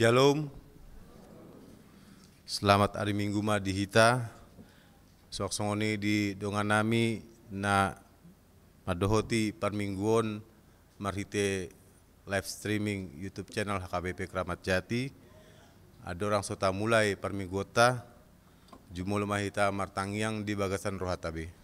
Shalom. Selamat hari Minggu ma di hita. Sok songoni di donganami na madohoti parmingguon marhite live streaming YouTube channel HKBP Kramat Jati. Ada orang sota mulai parminggota jumul mahita martangyang di bagasan rohatabe.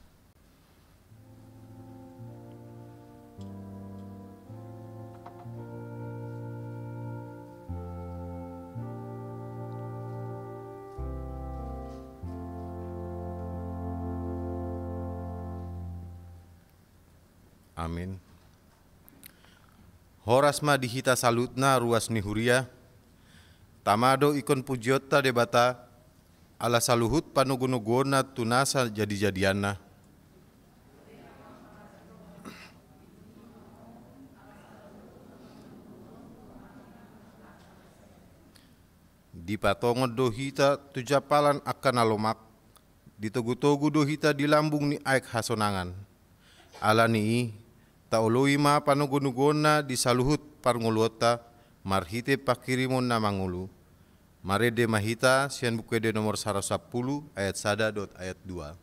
Amin. Horas ma dihita salutna ruas nihuria. Tamado ikon pujiota debata ala saluhut panugunugona tunasa jadi-jadiana. Di patongon dohita tujapalan akan alomak. Ditogu-togu dohita di lambung ni aik hasonangan. Ala ni taului ma panugunugona di saluhut parnguluota marhite pakirimon na mangulu. Marede mahita sian bukede nomor 110 ayat 1 ayat 2.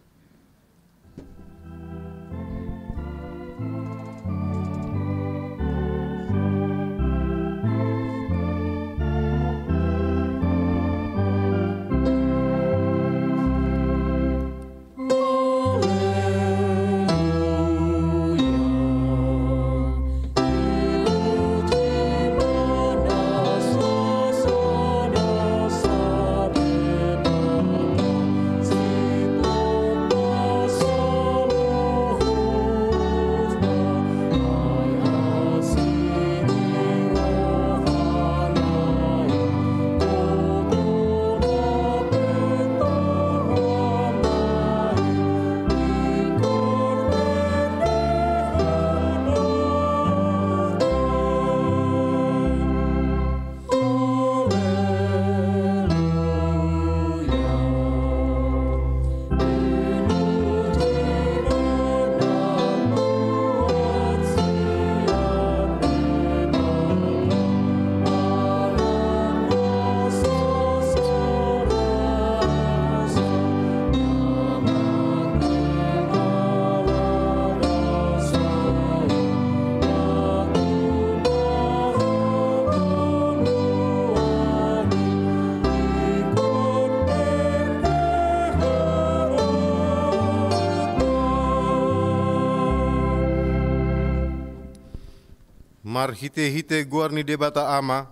Marhite-hite guarni debata ama,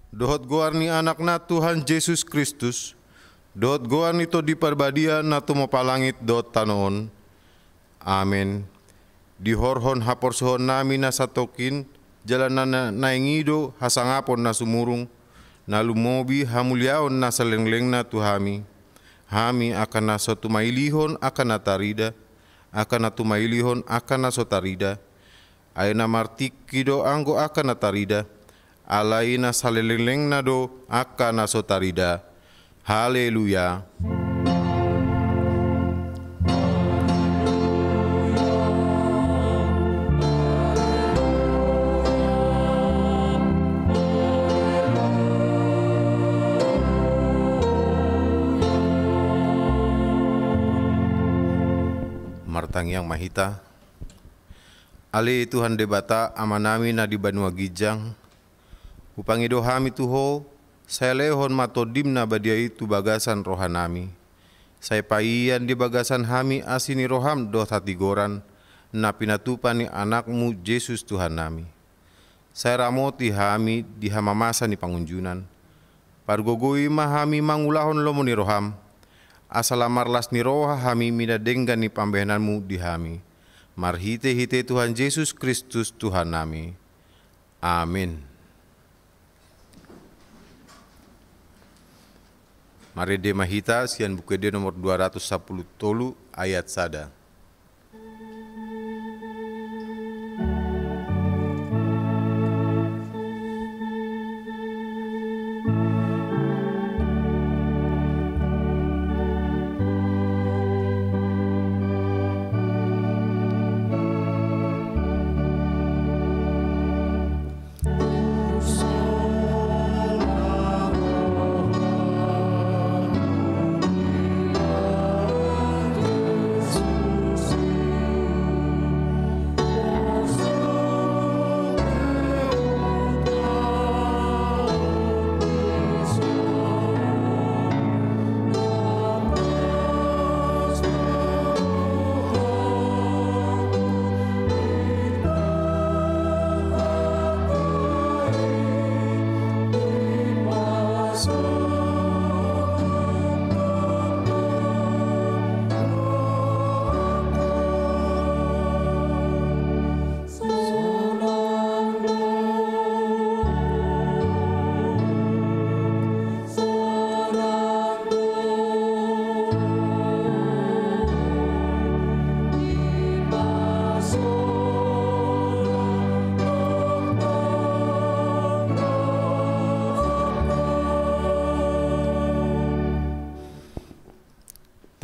dohot guarni anak na Tuhan Yesus Kristus, dohot guarni to di parbadia na tumapalangit dot tanoon. Amen. Di horhon haporsohon nami na satokin, jalanan na naingido hasangapon na sumurung, na lumobi hamulyaon na salengleng na tuhami. Hami akan na sotumailihon akan na tarida, akan na tumailihon akan na sotarida. Aina martikido anggo akan natarida, alaina saleleleng nado akan nasotarida. Haleluya. Martangyang mahita. Ali Tuhan debata amanami na di Banua Gijang. Upangido hami tuho, saya lehon matodim na badia itu bagasan rohanami. Saya paian di bagasan hami asini roham do hatigoran, na pinatupan ni anakmu Yesus Tuhan nami. Saya ramoti hami di hamamasa ni pangunjunan. Pargogoi mahami mangulahon lomo ni roham. Asalamarlas ni roha hami minadenggan ni pambehananmu di hami. Marhite-hite Tuhan Yesus Kristus Tuhan nami. Amin. Marede mahita sian bukede nomor 210 tolu ayat 1.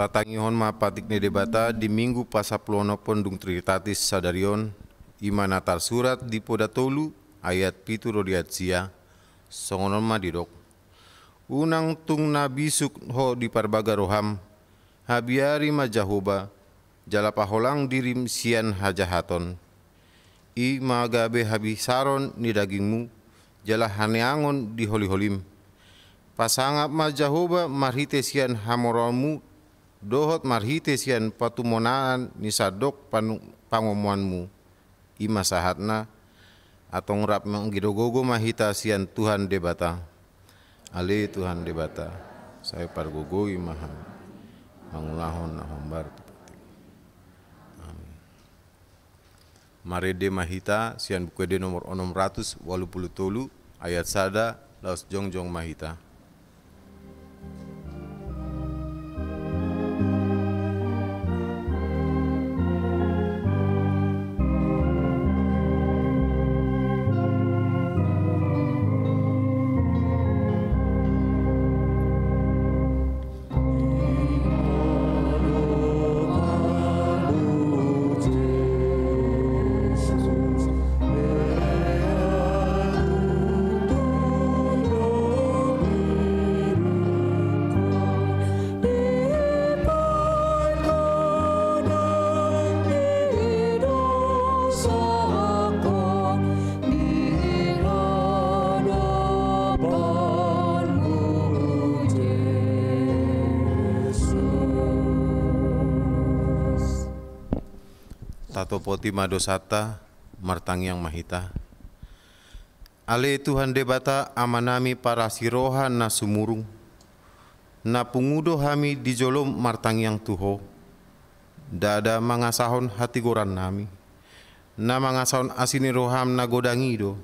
Tatangihon mapatik ni debata di minggu pasaplono pondung Trinitatis sadarion imanatar surat di podatolu ayat pitu rodiat sia songonon madidok. Unang tung nabisuk ho di parbaga roham habiari majahoba jalapaholang dirim sian hajahaton. I magabe habisaron ni dagingmu jala haneangon di holi-holim. Pasangap majahoba marhite sian hamoronmu dohot marhite sian patumonaan ni sadok pangomuanmu. Ima sahatna atong rap menggidogogo mahita sian Tuhan debata. Ale Tuhan debata. Saya pargogoi maham. Mangulahon na hombar. Amin. Marede mahita sian bukuede nomor 683 ayat sada laos jongjong mahita. Tato poti madosata martang yang mahita. Ale Tuhan debata amanami para sirohan na sumurung. Na pungudo hami di jolom martang yang tuho. Dada mangasahon hati goran nami. Na mangasahon asini roham na godangido.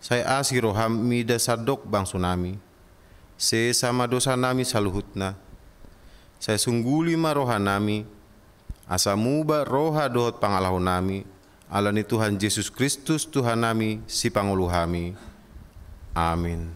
Saya asi roham mida sadok bang tsunami. Se sama dosa nami saluhutna. Saya sungguli marohan nami. Asamuba roha dohot pangalahon nami, alani Tuhan Yesus Kristus Tuhan nami si pangulu hami. Amin.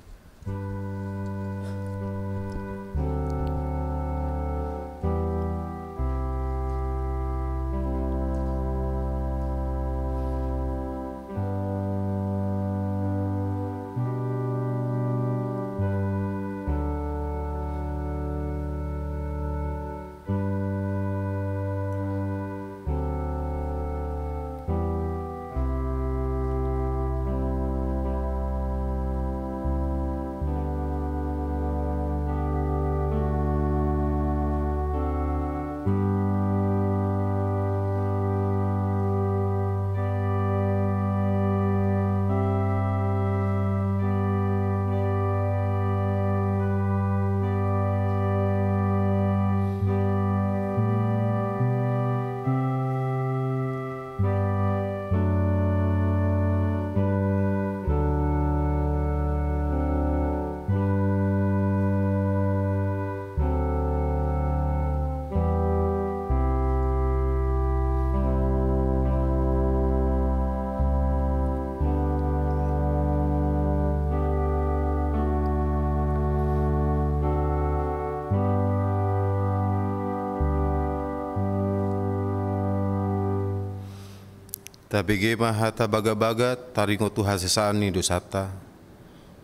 Tabege hata baga-baga taringo tu hasesaan ni dosata.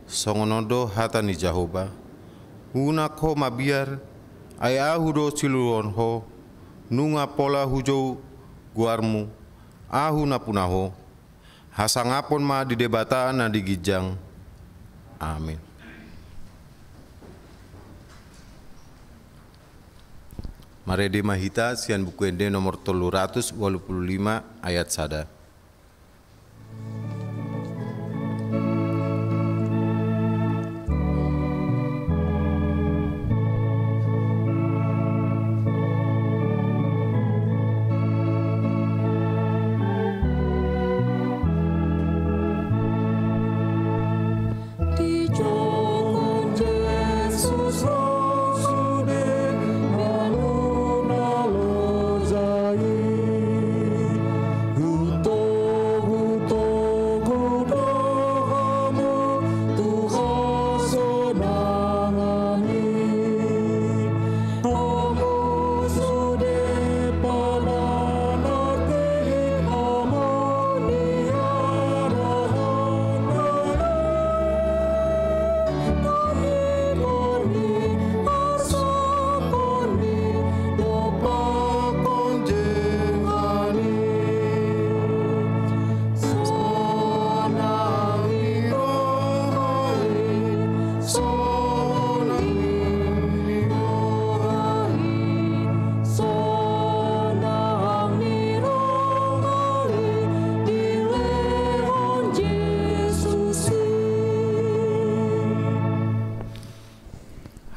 Songonodo hata ni Jahoba. Unak ho mabiar ay ahu do siluron ho. Nunga pola hujau guarmu. Ahu na punaho. Hasangapon ma di debataan na digijang. Amin. Marede mahita sian buku ende nomor 385 ayat sada. Untuk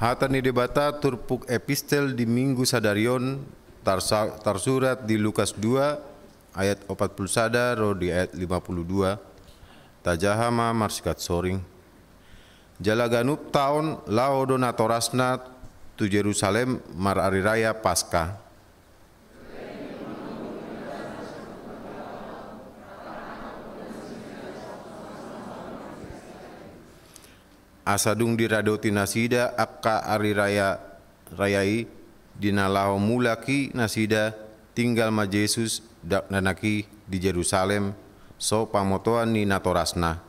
Hata ni debata turpuk epistel di minggu sadarion tersurat di Lukas 2 ayat 41 ro di ayat 52 tajahama marsikat soring. Jalaganup tahun lao donatorasna tu Yerusalem mar ari raya Paskah. Asadung diradoti nasida akka ari rayai dinalaho mulaki nasida tinggal ma Yesus dak nanaki di Yerusalem so pamotoan ni natorasna.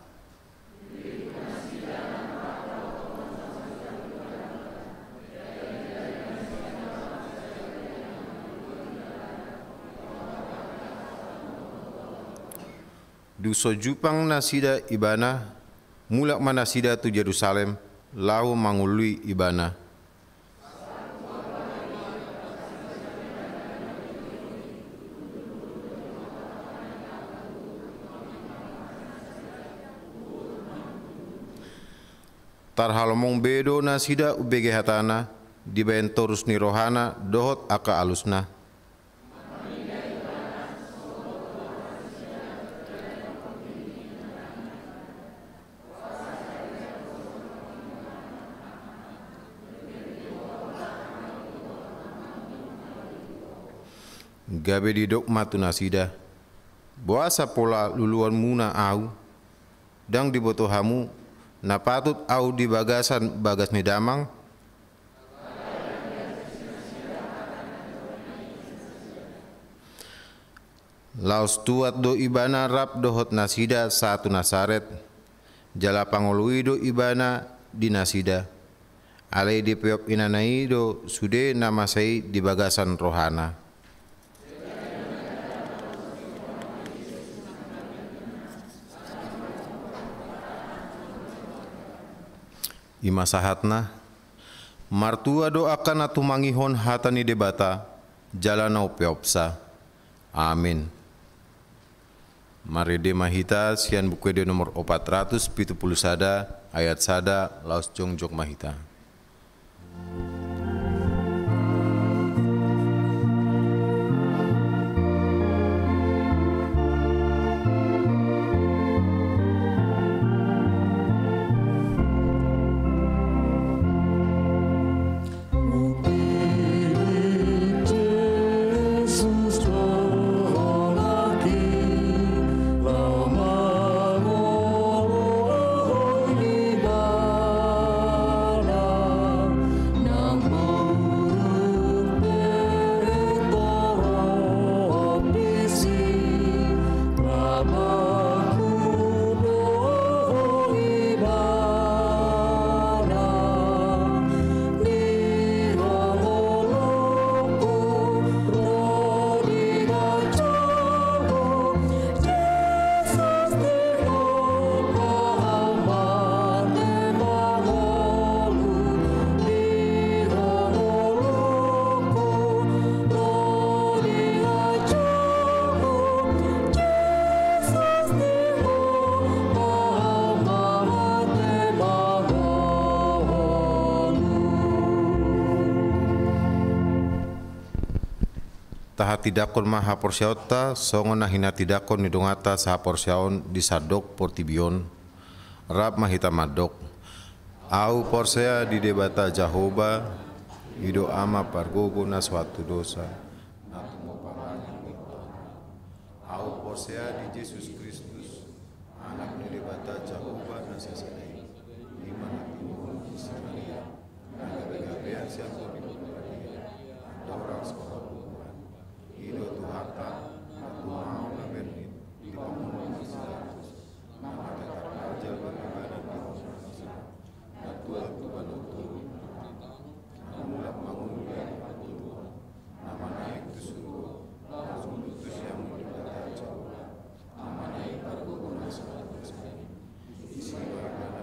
Duso jupang nasida ibana mulak manasida tu Yerusalem lau mangului ibana. Tarhalomong bedo nasida ubege hatana dibayan torus ni rohana dohot aka alusna. Gabe di dok matu nasida, boasa pola luluan muna au, dang di boto hamu, na patut au di bagasan bagas ni damang. Laos tuat do ibana rap dohot nasida satu Nasaret, jala pangolui do ibana di nasida, alai di peop inanai do sude namasai di bagasan rohana. Ima sahatna martua doakan atu mangihon hatani debata jalana upeopsa. Amin. Mari de mahita sian buku de nomor 471 ayat 1 laos jongjok mahita. Taha tidakon maha porsiaota songon nahina tidakon ni dongata saha porsiaon di sadok portibion rap mahita madok au porsea di debata Jahoba ido ama pargogo na suatu dosa natu mo pamangi au porsea di Yesus Kristus anak ni debata Jahoba na sasai imana timur isi Maria naga-gabean siapa di Maria orang sekolah Ido Tuhata, aku mau naberni di pemungut Kristus, nama tetap aja beribadah di Kristus, natua Tuhan turun, mulak mengulian Tuhan, nama naik ke surga, langsung putus yang mendapat jauh, nama naik pada guna sebagai isi beribadah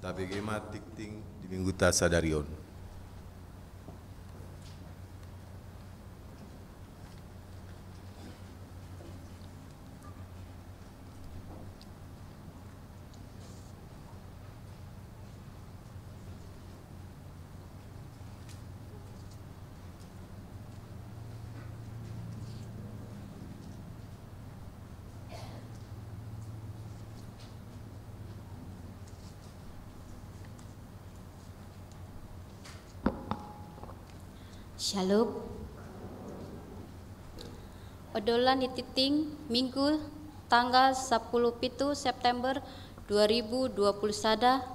Tapi gema tikting di minggu ta sadarion. Shalom. Odolan dititing Minggu tanggal 10 September 2020 sada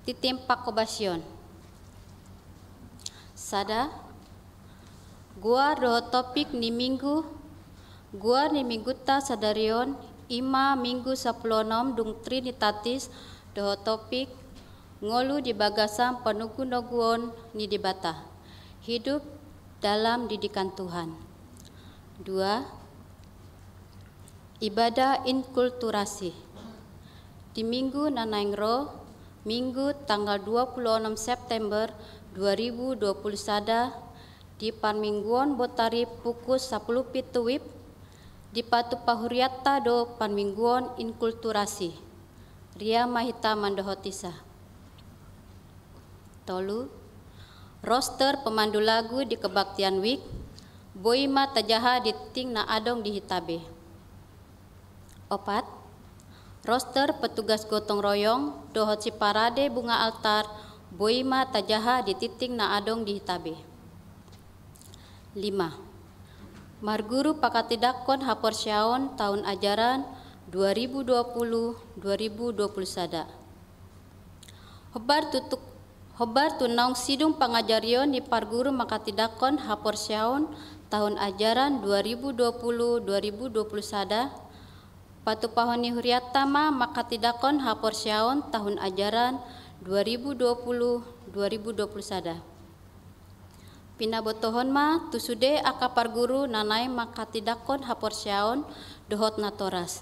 titim pakobasion. Sada gua roh topik ni minggu ta sadarion ima minggu 16 dung Trinitatis doho topik ngolu di bagasam penugu-noguon ni dibata. Hidup dalam didikan Tuhan. 2. Ibadah inkulturasi. Di minggu nanaingro, minggu tanggal 26 September 2020 sada, di Panmingguan Botari pukul 10 WIB, di Patu Pahuriata do Panmingguan inkulturasi. Ria Mahita Mandohotisa. Tolu. Roster pemandu lagu di Kebaktian Week, Boima Tajaha di Ting na Adong di Hitabe. 4. Roster petugas gotong royong dohot si parade bunga altar, Boima Tajaha di Titing na Adong di Hitabe. 5. Marguru Pakatidakon Haporsyaon tahun ajaran 2020-2020 sada. Hobar tunang sidung pangajarion di Parguru Makatidakon Haporsyaon tahun ajaran 2020-2021 sada. Patu Pahoni Huriatama Makatidakon Haporsyaon tahun ajaran 2020-2021 sada. Pinabotohon ma tusude aka Parguru nanai Makatidakon Haporsyaon dohot natoras.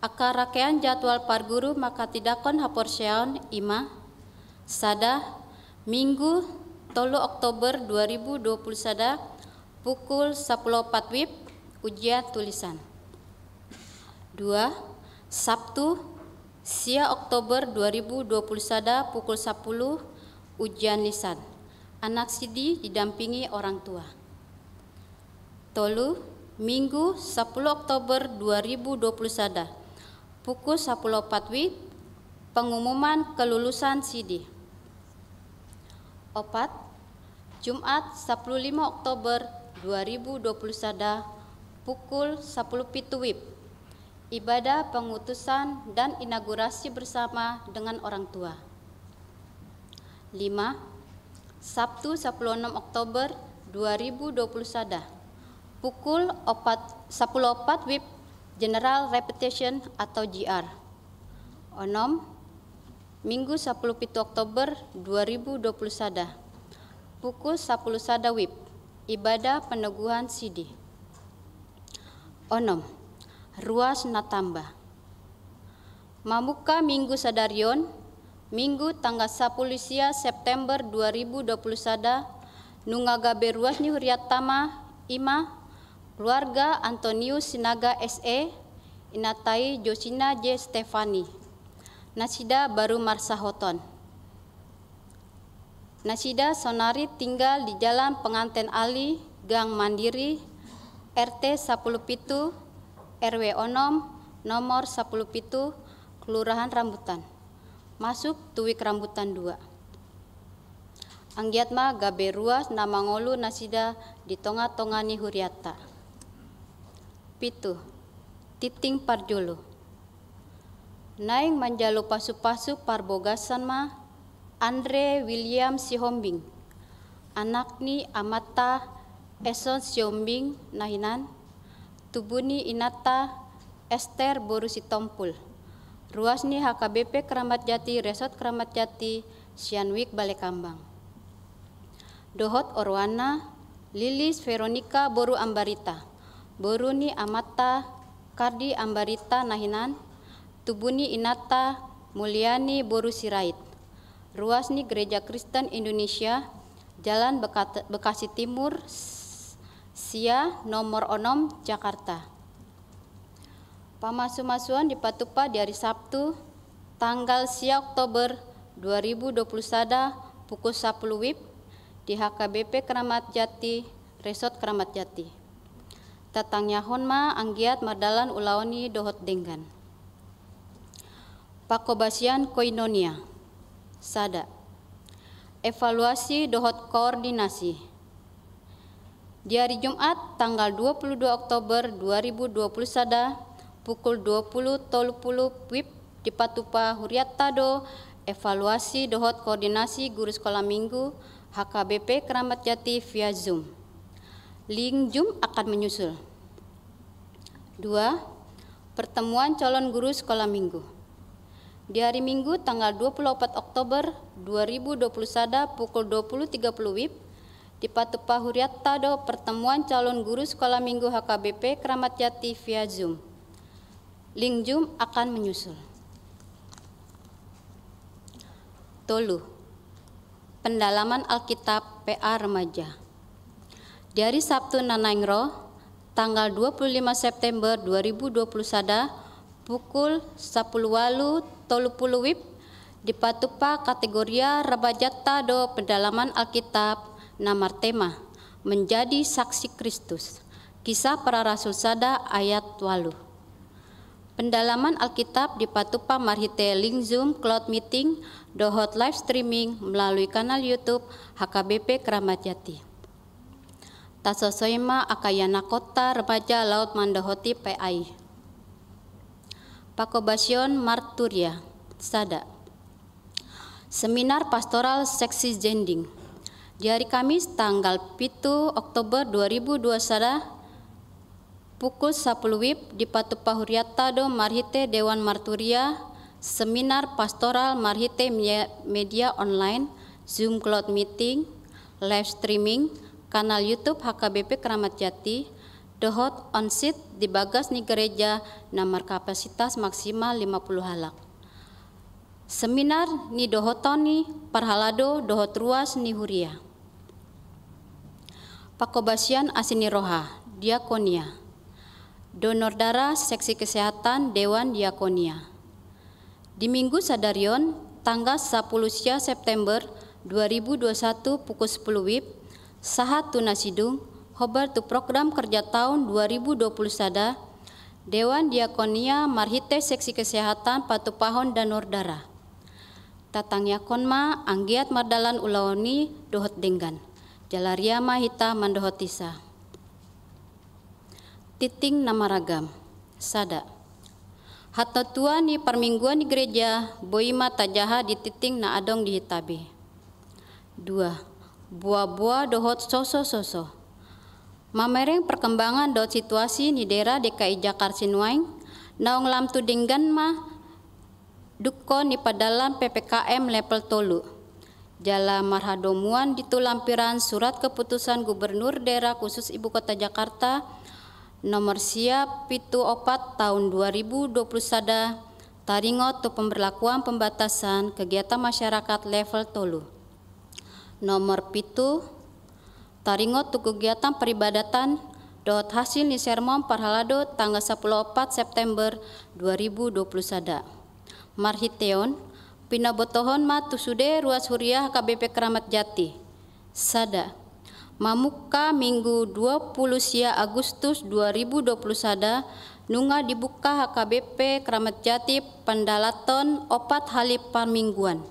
Aka rakean jadwal Parguru Makatidakon Haporsyaon ima sada Minggu 3 Oktober 2020 sada pukul 10.04 WIB ujian tulisan. 2. Sabtu sia Oktober 2020 sada pukul 10 ujian lisan. Anak sidi didampingi orang tua. Tolu Minggu 10 Oktober 2020 sada pukul 10.04 WIB pengumuman kelulusan sidi. 4. Jumat 15 Oktober 2020 sada pukul 10 WIB ibadah pengutusan dan inaugurasi bersama dengan orang tua. 5. Sabtu 16 Oktober 2020 sada pukul 10.04 WIB General Repetition atau GR. 6. Minggu 17 Oktober 2020 sada pukul 10 sada WIB ibadah peneguhan sidi. 6. Ruas natambah. Mamuka minggu sadarion minggu tanggal 10 September 2020 sada nungagabe ruas ni Huriatama ima keluarga Antonius Sinaga SE inatai Josina J. Stefani. Nasida baru Marsahoton. Nasida Sonari tinggal di Jalan Penganten Ali, Gang Mandiri, RT 10 Pitu, RW Onom, nomor 10 Pitu, Kelurahan Rambutan. Masuk Tuwik Rambutan 2. Anggiatma gabe ruas nama ngolu nasida di tonga-tongani Huriata. 7. Titing Parjolo. Naing manjalo pasu-pasu parbogasan ma Andre William Sihombing. Anak ni amata Eson Sihombing nahinan. Tubuni inata Esther Borusi Tompul. Ruas ni HKBP Keramat Jati Resort Keramat Jati Sianwik Balekambang. Dohot Orwana Lilis Veronica Boru Ambarita. Boru ni amata Kardi Ambarita nahinan. Tubuni inata Mulyani Boru Sirait. Ruasni Gereja Kristen Indonesia, Jalan Bekasi Timur, Sia nomor 6, Jakarta. Pamasu-masuan di Patupa di hari Sabtu, tanggal 1 Oktober 2020 sada pukul 10 WIB di HKBP Kramat Jati, Resort Kramat Jati. Tatangnya honma anggiat mardalan ulaoni dohot denggan. Pakobasian koinonia, sada. Evaluasi dohot koordinasi. Di hari Jumat tanggal 22 Oktober 2020 sada pukul 20.30 WIB di Patupa Huriatado, evaluasi dohot koordinasi guru sekolah minggu HKBP Kramat Jati via Zoom. Link Zoom akan menyusul. 2. Pertemuan calon guru sekolah minggu. Di hari Minggu tanggal 24 Oktober 2020 sada pukul 20.30 WIB di Patupa Huriatado, pertemuan calon guru sekolah minggu HKBP Kramat Jati via Zoom. Link Zoom akan menyusul. Tolu. Pendalaman Alkitab PA Remaja. Di hari Sabtu Nanaingro, tanggal 25 September 2020 sada, pukul 10.30 WIB di Patupa kategoria Rabajata do Pendalaman Alkitab namar tema Menjadi Saksi Kristus. Kisah Para Rasul sada ayat 8. Pendalaman Alkitab di Patupa marhite link Zoom cloud meeting dohot live streaming melalui kanal YouTube HKBP Kramat Jati. Tasosoima akayana kota remaja laut mandohoti PAI. Pakobasion Marturia, sada. Seminar Pastoral Seksi Jending. Di hari Kamis tanggal 7 Oktober 2020 sada pukul 10 WIB di Patupa Huriatado marhite Dewan Marturia, seminar pastoral marhite media online, Zoom cloud meeting, live streaming, kanal YouTube HKBP Kramat Jati, dohot on-site di bagas ni gereja namar kapasitas maksimal 50 halak. Seminar ni dohotoni parhalado dohot ruas ni huria. Pakobasian Asini Roha, Diakonia. Donor darah Seksi Kesehatan Dewan Diakonia. Di Minggu Sadarion, tanggal 10 September 2021 pukul 10 WIB, sahat tunasidung, hobar tu program kerja tahun 2020 sada, Dewan Diakonia marhite Seksi Kesehatan Patupahon Donor Darah. Tatangnya konma anggiat mardalan ulaoni dohot denggan. Jalaria mahita mandohotisa. Titing namaragam, sada. Hatotua ni permingguan di gereja, boima tajaha di titing na adong di hitabe. 2. Buah-buah dohot soso-soso. Mamereng perkembangan dohot situasi ni daerah DKI Jakarta Sinuaing, naong lam tu dinggan ma dukko ni padalam PPKM level tolu. Jala marhadomuan ditu lampiran surat keputusan Gubernur Daerah Khusus Ibu Kota Jakarta nomor siap pitu 4 tahun 2020 sada taringot tu pemberlakuan pembatasan kegiatan masyarakat level tolu. Nomor pitu taringot tu kegiatan peribadatan dot hasil ni sermon parhalado tanggal 14 September 2020 sada. Marhiteon pinabotohon ma tu sude ruas huriah KBP Kramat Jati. Sada. Mamuka Minggu 20 sia Agustus 2020 sada nunga dibuka HKBP Kramat Jati Pandalaton 4 halip parmingguan.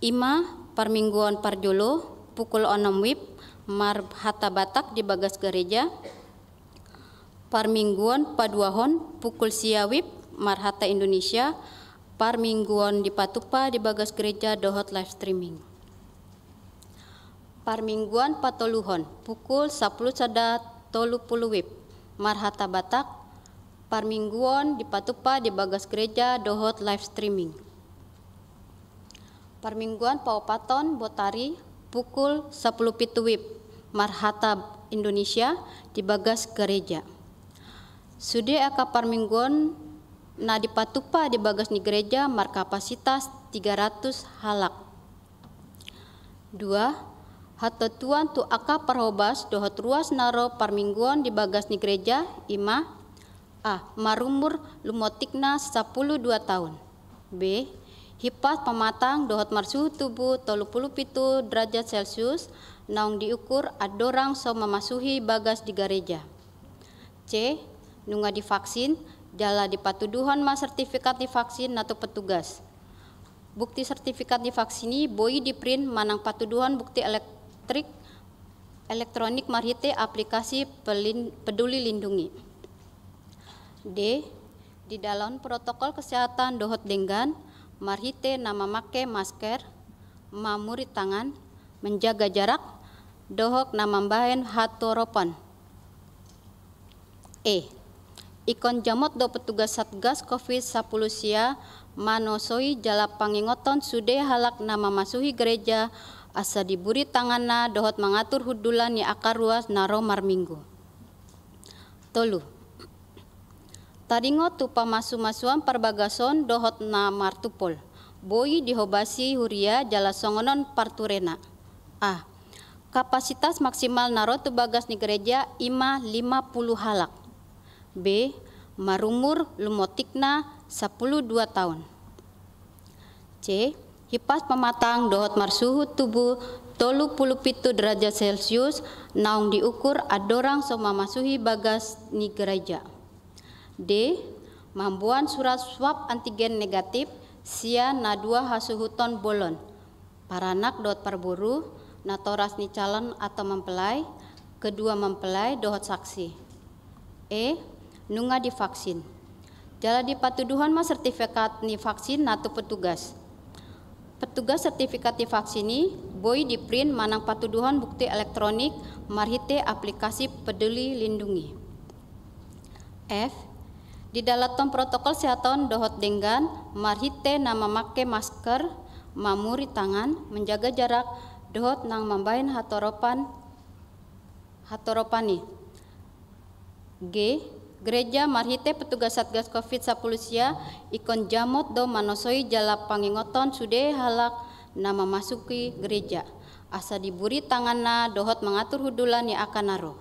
5 parmingguan parjolo pukul 6 WIB mar hata batak di bagas gereja. Parmingguan paduahon pukul sia WIB mar hata Indonesia. Parmingguan di Patupa di bagas gereja dohot live streaming. Parmingguan patoluhon pukul 10 sada 30 WIB marhata batak. Parmingguan di Patupa di bagas gereja dohot live streaming. Parmingguan Paupaton Botari pukul 10 pitu WIB marhata Indonesia di bagas gereja. Sude aka parmingguan na dipatupa di bagas ni gereja markapasitas 300 halak. 2. Hatotuan tu aka parhobas dohot ruas naro parmingguan di bagas ni gereja ima a. Marumur lumotikna 12 tahun. B. Hipas pematang dohot marsuhu tubuh 37 derajat Celcius naung diukur adorang so memasuhi bagas di gereja. C. Nunga divaksin jala dipatuduhan ma sertifikat divaksin atau petugas. Bukti sertifikat divaksini boi di print manang patuduhan bukti elektronik marhite aplikasi peduli lindungi. D. Di dalam protokol kesehatan dohot denggan marhite nama make masker, mamuri tangan, menjaga jarak, dohok nama bahen hatoropan. E. Ikon jamot do petugas Satgas COVID-10 sia manosoi jala pangingoton sude halak nama masuhi gereja asa diburi tanganna dohot mengatur hudulan ni akar ruas naro marminggu. 3. Taringo tu pamasu-masuan perbagason dohot na martupol. Boi dihobasi huria jala songonon parturena. A. Kapasitas maksimal naro tu bagas ni gereja ima 50 halak. B. Marumur lumotikna 12 tahun. C. Hipas pematang dohot marsuhu tubuh 37 derajat Celcius naung diukur adorang so memasuhi bagas ni gereja. D. Mambuan surat swab antigen negatif sia na 2 hasuhuton bolon. Paranak dohot parburu natoras ni calon atau mempelai, kedua mempelai dohot saksi. E. Nunga divaksin. Jala dipatuduhan ma sertifikat ni vaksin natu petugas. Petugas sertifikat divaksini boi di print manang patuduhan bukti elektronik marhite aplikasi peduli lindungi. F. Di dalam protokol kesehatan dohot denggan marhite nama make masker, mamuri tangan, menjaga jarak, dohot nang mambahin hatoropani. G. Gereja marhite petugas Satgas COVID-10 sia ikon jamot do manosoi jala pangingoton sude halak nama masuki gereja asa diburi tanganna dohot mengatur hudulan ni akan naro.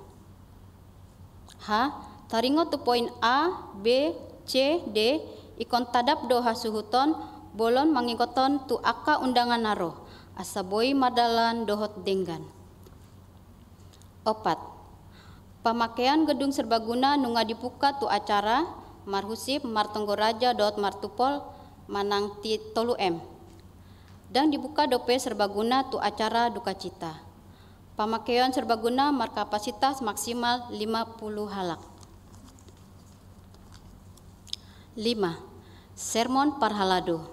H. Taringo tu poin A, B, C, D ikon tadap do hasuhuton bolon mangingoton tu aka undangan naro asa boi madalan dohot denggan. 4. Pemakaian gedung serbaguna nunga dibuka tu acara marhusip martenggoraja dohot martupol manang ti 3M. Dan dibuka dope serbaguna tu acara duka cita. Pemakaian serbaguna markapasitas maksimal 50 halak. 5. Sermon parhalado.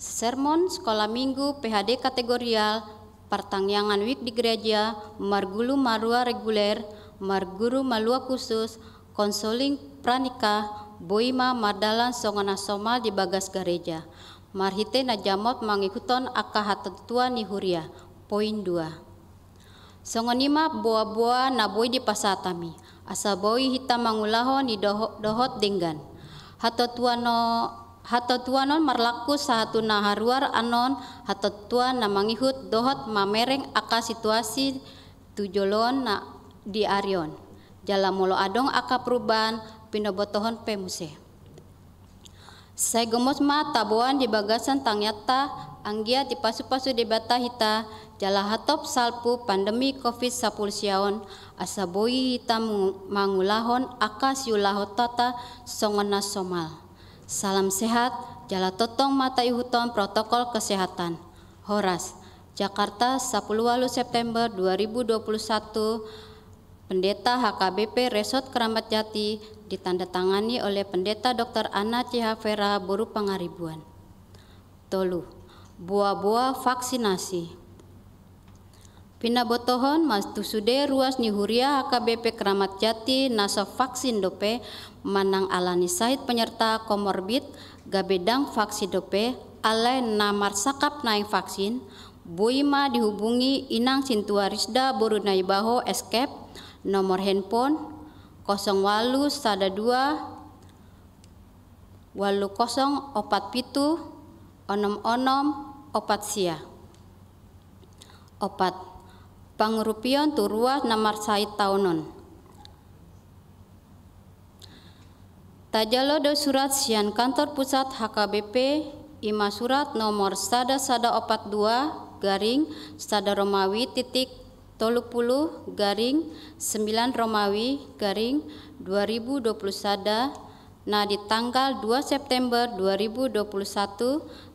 Sermon sekolah minggu PHD kategorial pertangyangan week di gereja margulu marua reguler marguru malua khusus konseling pranika boima mardalan songona somal di bagas gereja marhite na jamot mangikuton aka hatutua ni huria. Poin 2. Songonima boa-boa na boi di pasatami asa boi hita mangulahon di dohot denggan hatotuanon marlaku sahatu na haruar anon hatotuan na mangihut dohot mamereng aka situasi tujolon na di arion jala molo adong aka perubahan pinobotohon pemuse. Sai gomos ma tabuan di bagasan tangyata anggia di pasu-pasu debata hita jala hatop salpu pandemi COVID-10 siaon asa boi hita mangulahon aka siulahot tata songona somal. Salam sehat jala totong mata ihuton protokol kesehatan. Horas, Jakarta 10 September 2021. Pendeta HKBP Resort Keramat Jati ditandatangani oleh Pendeta Dr. Ana Cihavera Boru Pangaribuan. 3. Buah-buah vaksinasi. Pinabotohon mas tusude ruas ni huria HKBP Keramat Jati nasa vaksin dope manang alani sahit penyerta komorbid gabedang vaksin dope alai namar sakap naing vaksin buima dihubungi inang sintuarisda boru naibaho escape nomor handphone 0812 847 opat pangurupion tu ruah namar sai taunon tajalo do surat sian kantor pusat HKBP ima surat nomor 1142 garing sada Romawi titik 30 garing 9 Romawi garing 2021 na di tanggal 2 September 2021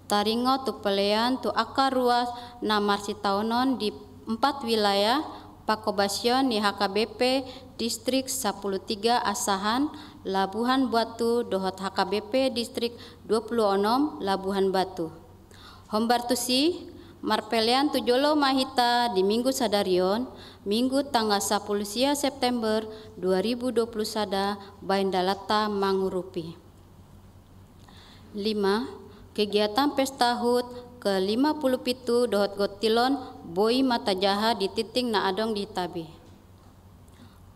taringo tu pelean tu akar ruas na marsi taunon di 4 wilayah Pakobasion di HKBP Distrik 13 Asahan Labuhan Batu dohot HKBP Distrik 26 Labuhan Batu. Hombartusi marpelean tu jolo mahita di minggu sadarion minggu tanggal 10 September 2021 bain dalata mangurupi. 5. Kegiatan pesta HUT ke-57 dohot gotilon boi mata jaha di titing na adong di tabe.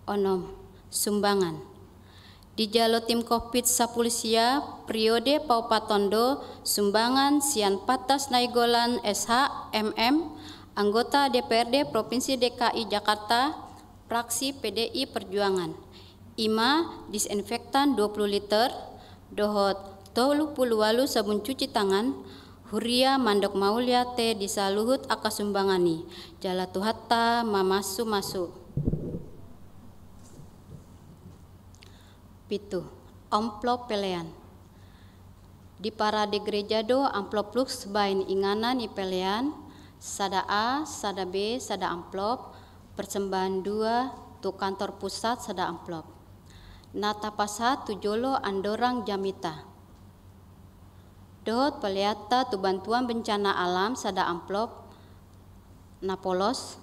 6. Sumbangan di jalo tim COVID 10 periode paupatondo sumbangan sian patas naigolan SHMM anggota DPRD Provinsi DKI Jakarta fraksi PDI Perjuangan 5 disinfektan 20 liter dohot 30 walu sabun cuci tangan huria mandok maulia te disaluhut aka sumbangani jala tuhatta mamasu masu. 7. Amplop pelean di parade gereja do amplop lux bain inganan i pelean sada A, sada B, sada amplop persembahan 2 tu kantor pusat sada amplop nata pasat tu jolo andorang jamita dohot peleata tu bantuan bencana alam sada amplop na polos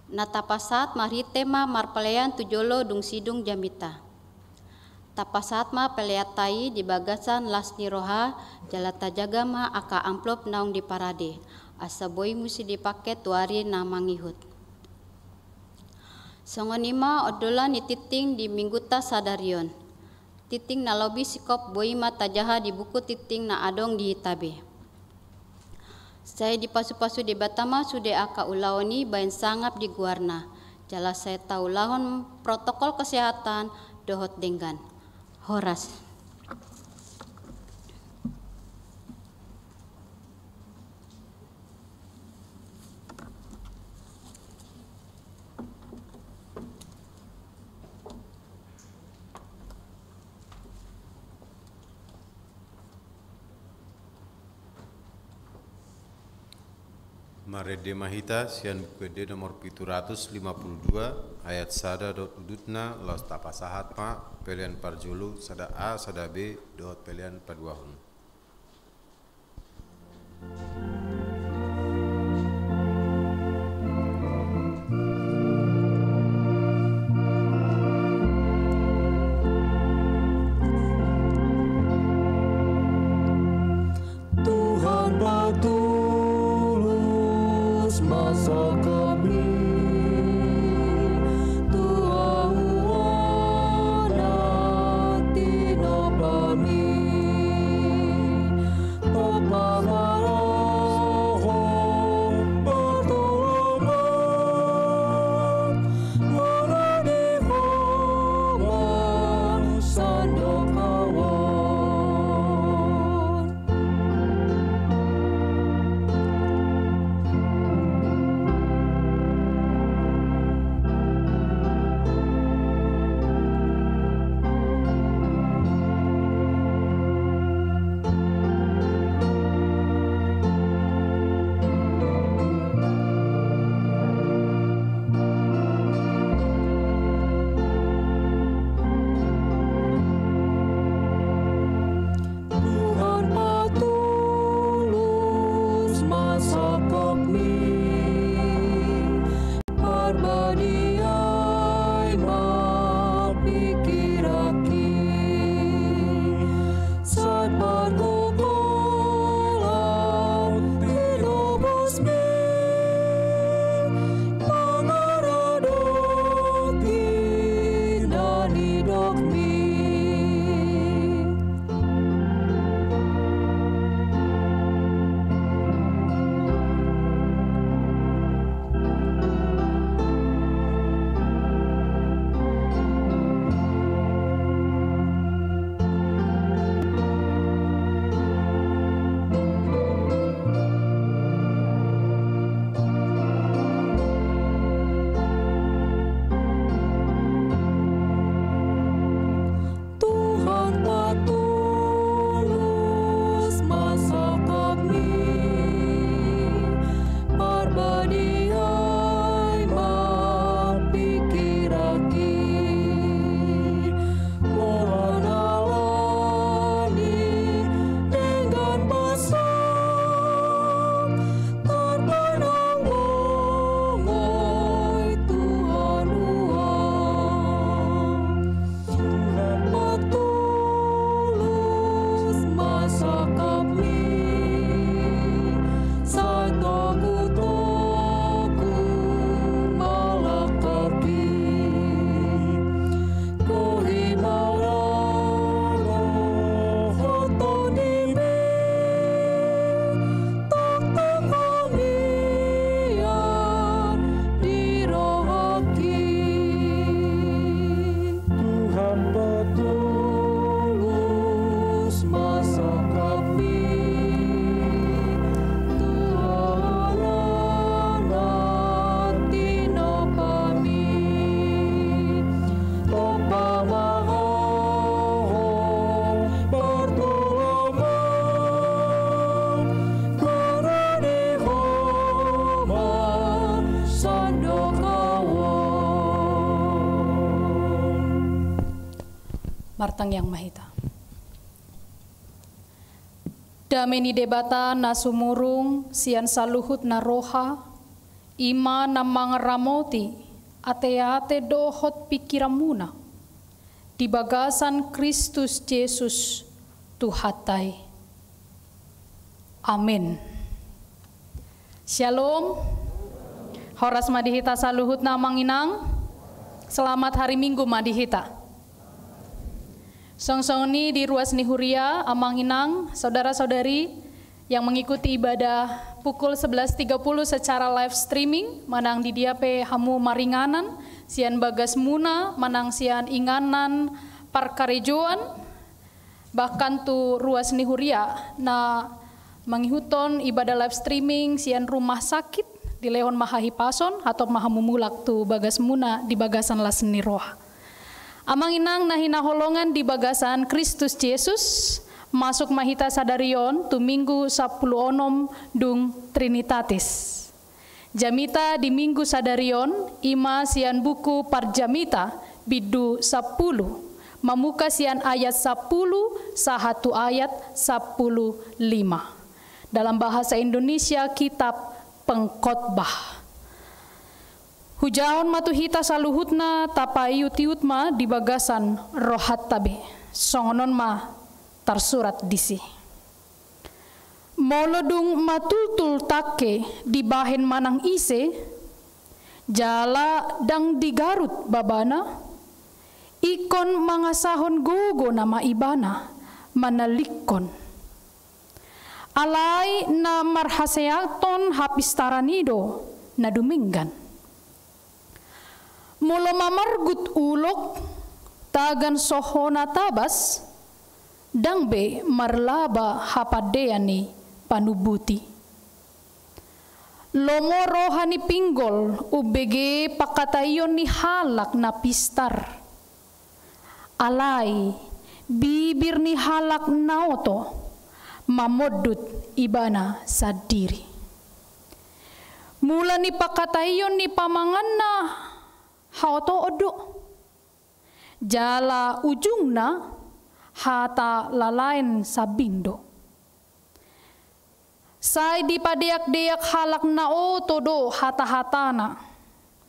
nata pasat mari tema marpelean tu jolo dung sidung jamita tapasat ma peleatai di bagasan Lasni Roha jalata jagama aka amplop naung di parade asa boy musi dipake tuari na mangihut. Songonima odolan ni titing di mingguta sadarion. Titing na lobi sikop boy mata jaha di buku titing na adong di hitabe. Saya di pasu-pasu di Batama sude aka ulaoni bain sangap di guarna. Jala saya tahu lahon protokol kesehatan dohot denggan. Horas. Marede mahita sian buku nomor 752 ayat sada dot udutna los tapasahat ma pelian parjulu sada A sada B dot pelian paduahun. Tuhan batu masa kami Tuhan tino kami martang yang mahita. Dameni debata na sumurung sian saluhut na roha, ima na mga ramoti, ate-ate dohot pikiramuna, di bagasan Kristus Yesus Tuhatay. Amin. Shalom. Horas madihita saluhut na manginang. Selamat hari Minggu madihita. Song-song ni di ruas ni Huria amanginang saudara-saudari yang mengikuti ibadah pukul 11.30 secara live streaming manang di diape hamu maringanan sian bagas muna manang sian inganan parkarejoan bahkan tu ruas ni Huria na mengikuton ibadah live streaming sian rumah sakit di Leon Mahahipason atau Mahamumulak tu bagas muna di bagasan laseni roha. Amanginang nahinaholongan di bagasan Kristus Yesus masuk mahita sadarion tu minggu 10 onom dung Trinitatis. Jamita di minggu sadarion ima sian buku parjamita bidu 10. Mamuka sian ayat 10 sahatu ayat 15. Dalam bahasa Indonesia kitab Pengkhotbah. Hujaon matuhita saluhutna tapayut-yut ma di bagasan rohat tabe. Songonon ma tarsurat disi. Molodung matultul take di bahen manang ise, jala dang di Garut babana, ikon mangasahon gogo nama ibana, manalikon. Alay na marhaseaton hapistaranido na duminggan. Mula mamargut ulok tagan sohona tabas dangbe marlaba hapadeani panubuti. Lomo rohani pinggol ubege pakatayon ni halak na pistar. Alay bibir ni halak naoto mamodut ibana sa diri. Mula ni pakatayon ni pamangan na haoto odo. Jala ujung na hata lalain sa bindo. Say di padeak-deak halak na o todo hata-hata na.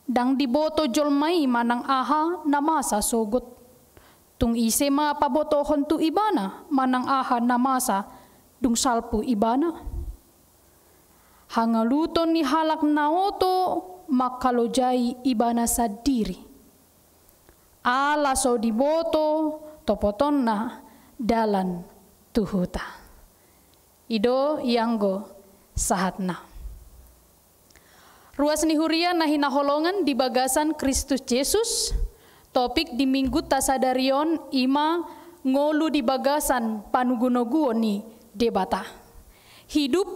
Dang diboto jolmay manang aha na masa sogot. Tung ise mapabotohon tu ibana manang aha na masa dung salpu ibana. Hangaluton ni halak naoto makalojai ibana sa diri. Ala so diboto topoton na dalan tuhuta. Ido yanggo sahatna. Ruas ni Huria na hinaholongan di bagasan Kristus Yesus. Topik di minggu tasadarion ima ngolu di bagasan panugunoguo ni debata. Hidup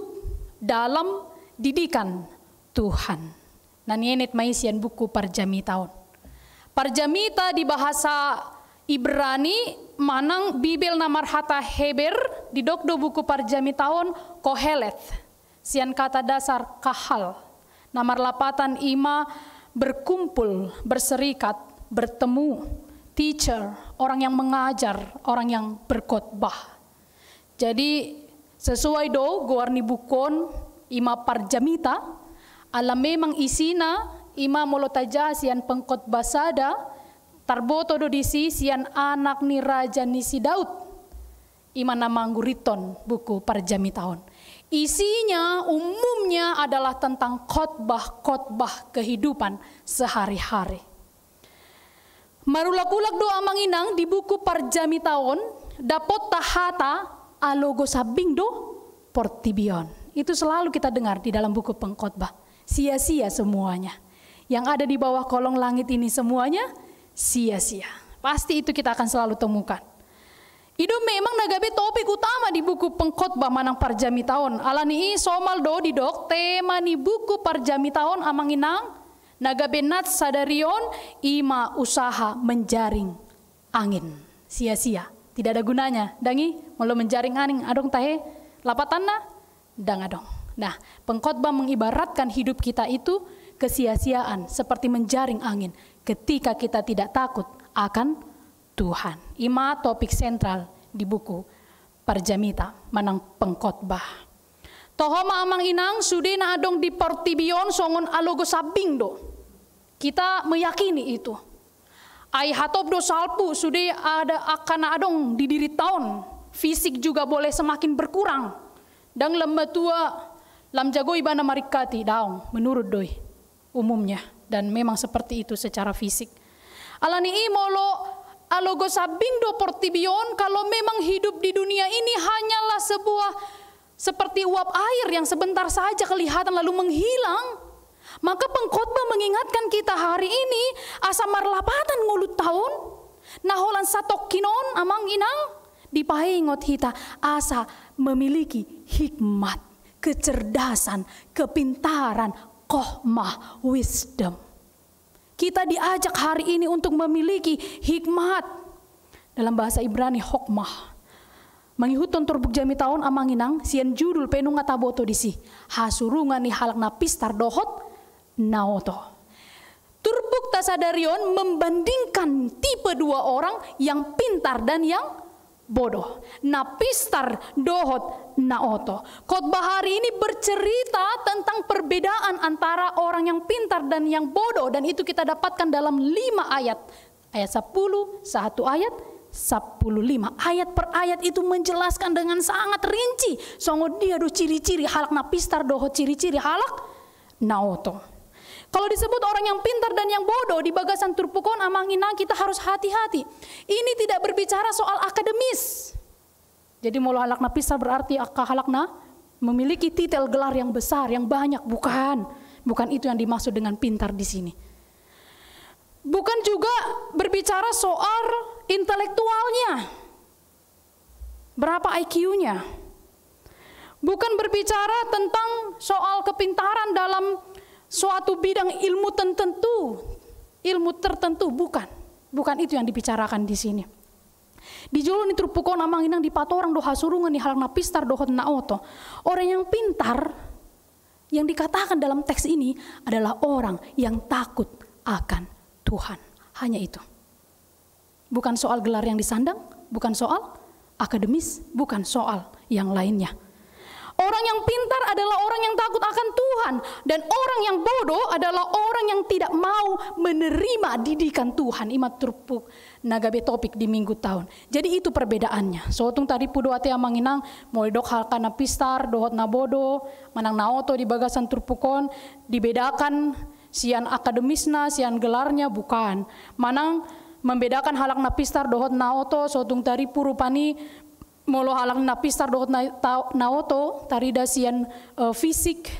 dalam didikan Tuhan. Nanienet maisian buku parjamitaon. Parjamita di bahasa Ibrani manang Bibel namar hata Heber di dokdo buku parjamitaon Kohelet. Sian kata dasar kahal. Namar lapatan ima berkumpul, berserikat, bertemu. Teacher, orang yang mengajar, orang yang berkhotbah. Jadi sesuai do guarni bukon ima parjamita alam memang isina ima molotaja sian pengkhotbah sada tarboto do disi sian anak ni raja ni si Daud ima namangguriton buku parjamitaon. Isinya umumnya adalah tentang khotbah-khotbah kehidupan sehari-hari. Marulak-ulak do amanginang di buku parjamitaon dapot tahata alogo sabing do portibion. Itu selalu kita dengar di dalam buku pengkhotbah. Sia-sia semuanya. Yang ada di bawah kolong langit ini semuanya sia-sia. Pasti itu kita akan selalu temukan. Itu memang nagabe topik utama di buku pengkhotbah manang parjamitaon. Alani somal do di dok tema ni buku parjamitaon amanginang nagabe nat sadarion ima usaha menjaring angin. Sia-sia. Tidak ada gunanya. Dangi, mau menjaring angin adong tahe lapatanna dang adong. Nah, pengkhotbah mengibaratkan hidup kita itu kesia-siaan seperti menjaring angin ketika kita tidak takut akan Tuhan. Ima topik sentral di buku Parjamita manang pengkhotbah. Tohoma amang inang sudah na adong di portibion songon alogo sabing do. Kita meyakini itu. Ai hatop do salpu sudah ada akan adong di diri tahun. Fisik juga boleh semakin berkurang. Dan lemba tua lam jago ibana marikati daong menurut doi umumnya. Dan memang seperti itu secara fisik. Alani imolo alogo sabing do portibion kalau memang hidup di dunia ini hanyalah sebuah seperti uap air yang sebentar saja kelihatan lalu menghilang. Maka pengkhotbah mengingatkan kita hari ini asa marlapatan ngulut tahun. Naholan satok kinon amang inang dipahingot hita asa memiliki hikmat, kecerdasan, kepintaran, kohmah, wisdom. Kita diajak hari ini untuk memiliki hikmat. Dalam bahasa Ibrani hokmah. Mangihutun turbuk jami tahun amanginang sian judul penung ngataboto disi. Hasurungan ni halak napistar dohot naoto. Turbuk tasadarion membandingkan tipe dua orang yang pintar dan yang bodoh. Napistar dohot naoto. Khotbah hari ini bercerita tentang perbedaan antara orang yang pintar dan yang bodoh. Dan itu kita dapatkan dalam 5 ayat. Ayat 10, 1 ayat, 15. Ayat per ayat itu menjelaskan dengan sangat rinci. Songo dia do ciri-ciri halak napistar dohot ciri-ciri halak naoto. Kalau disebut orang yang pintar dan yang bodoh di bagasan turpukon amanginang kita harus hati-hati. Ini tidak berbicara soal akademis. Jadi molo halakna pisah berarti halakna memiliki titel gelar yang besar, yang banyak. Bukan itu yang dimaksud dengan pintar di sini. Bukan juga berbicara soal intelektualnya. Berapa IQ-nya. Bukan berbicara tentang soal kepintaran dalam suatu bidang ilmu tertentu, bukan itu yang dibicarakan di sini. Di jolo ni trupukon amang inang di patorang do hasurungan ni halak napistar dohot naoto. Orang yang pintar yang dikatakan dalam teks ini adalah orang yang takut akan Tuhan. Hanya itu. Bukan soal gelar yang disandang, bukan soal akademis, bukan soal yang lainnya. Orang yang pintar adalah orang yang takut akan Tuhan. Dan orang yang bodoh adalah orang yang tidak mau menerima didikan Tuhan. Imat turpuk nagabe topik di minggu tahun. Jadi itu perbedaannya. Sotung tadi pudo ate amanginang moidok halkana pistar dohot na bodoh manang naoto di bagasan turpukon dibedakan sian akademisna sian gelarnya bukan. Manang membedakan halak napistar dohot naoto sotung tadi purupani molo halak napistar dohot naoto tarida sian fisik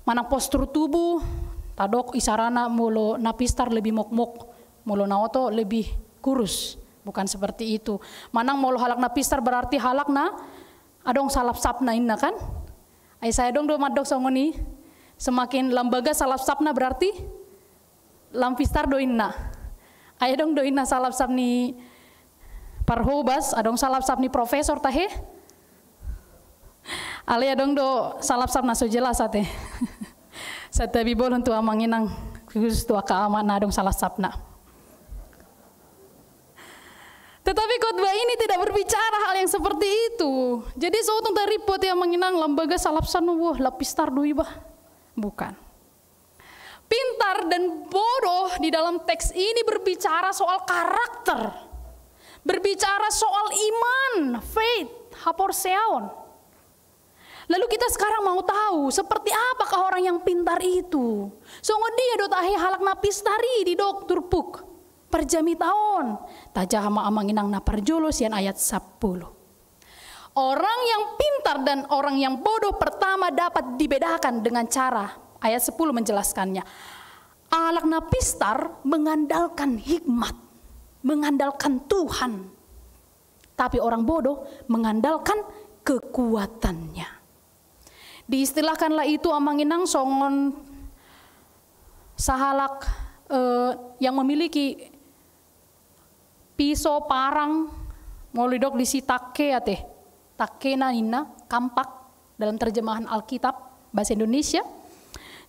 manang postur tubuh tadok isarana molo napistar lebih mok-mok molo naoto lebih kurus, bukan seperti itu. Manang molo halak napistar berarti halak na adong salap sapna inna kan ay saya dong do madok songoni semakin lambaga salap sapna berarti lampistar do inna ay dong do inna salap sapni parhobas adong salap sapni profesor tahe ale adong do salap sapna so jelas ate satabi bolon tu amanginang khusus tu akaama na adong salap sapna. Tetapi khotbah ini tidak berbicara hal yang seperti itu. Jadi seutung taripot yang menginang lembaga salap sanu wah lapistar dui bah. Bukan. Pintar dan bodoh di dalam teks ini berbicara soal karakter. Berbicara soal iman, faith, haporseon. Lalu kita sekarang mau tahu seperti apakah orang yang pintar itu. Songo dia do tahe halak napistari di dok turpuk. Perjami tahun. Tajah hama amanginang naparjolo sian ayat 10. Orang yang pintar dan orang yang bodoh pertama dapat dibedakan dengan cara ayat 10 menjelaskannya. Halak napistar mengandalkan hikmat, mengandalkan Tuhan. Tapi orang bodoh mengandalkan kekuatannya. Diistilahkanlah itu amanginang songon sahalak yang memiliki pisau parang molidok disi takke ate takke na inna kampak dalam terjemahan Alkitab bahasa Indonesia.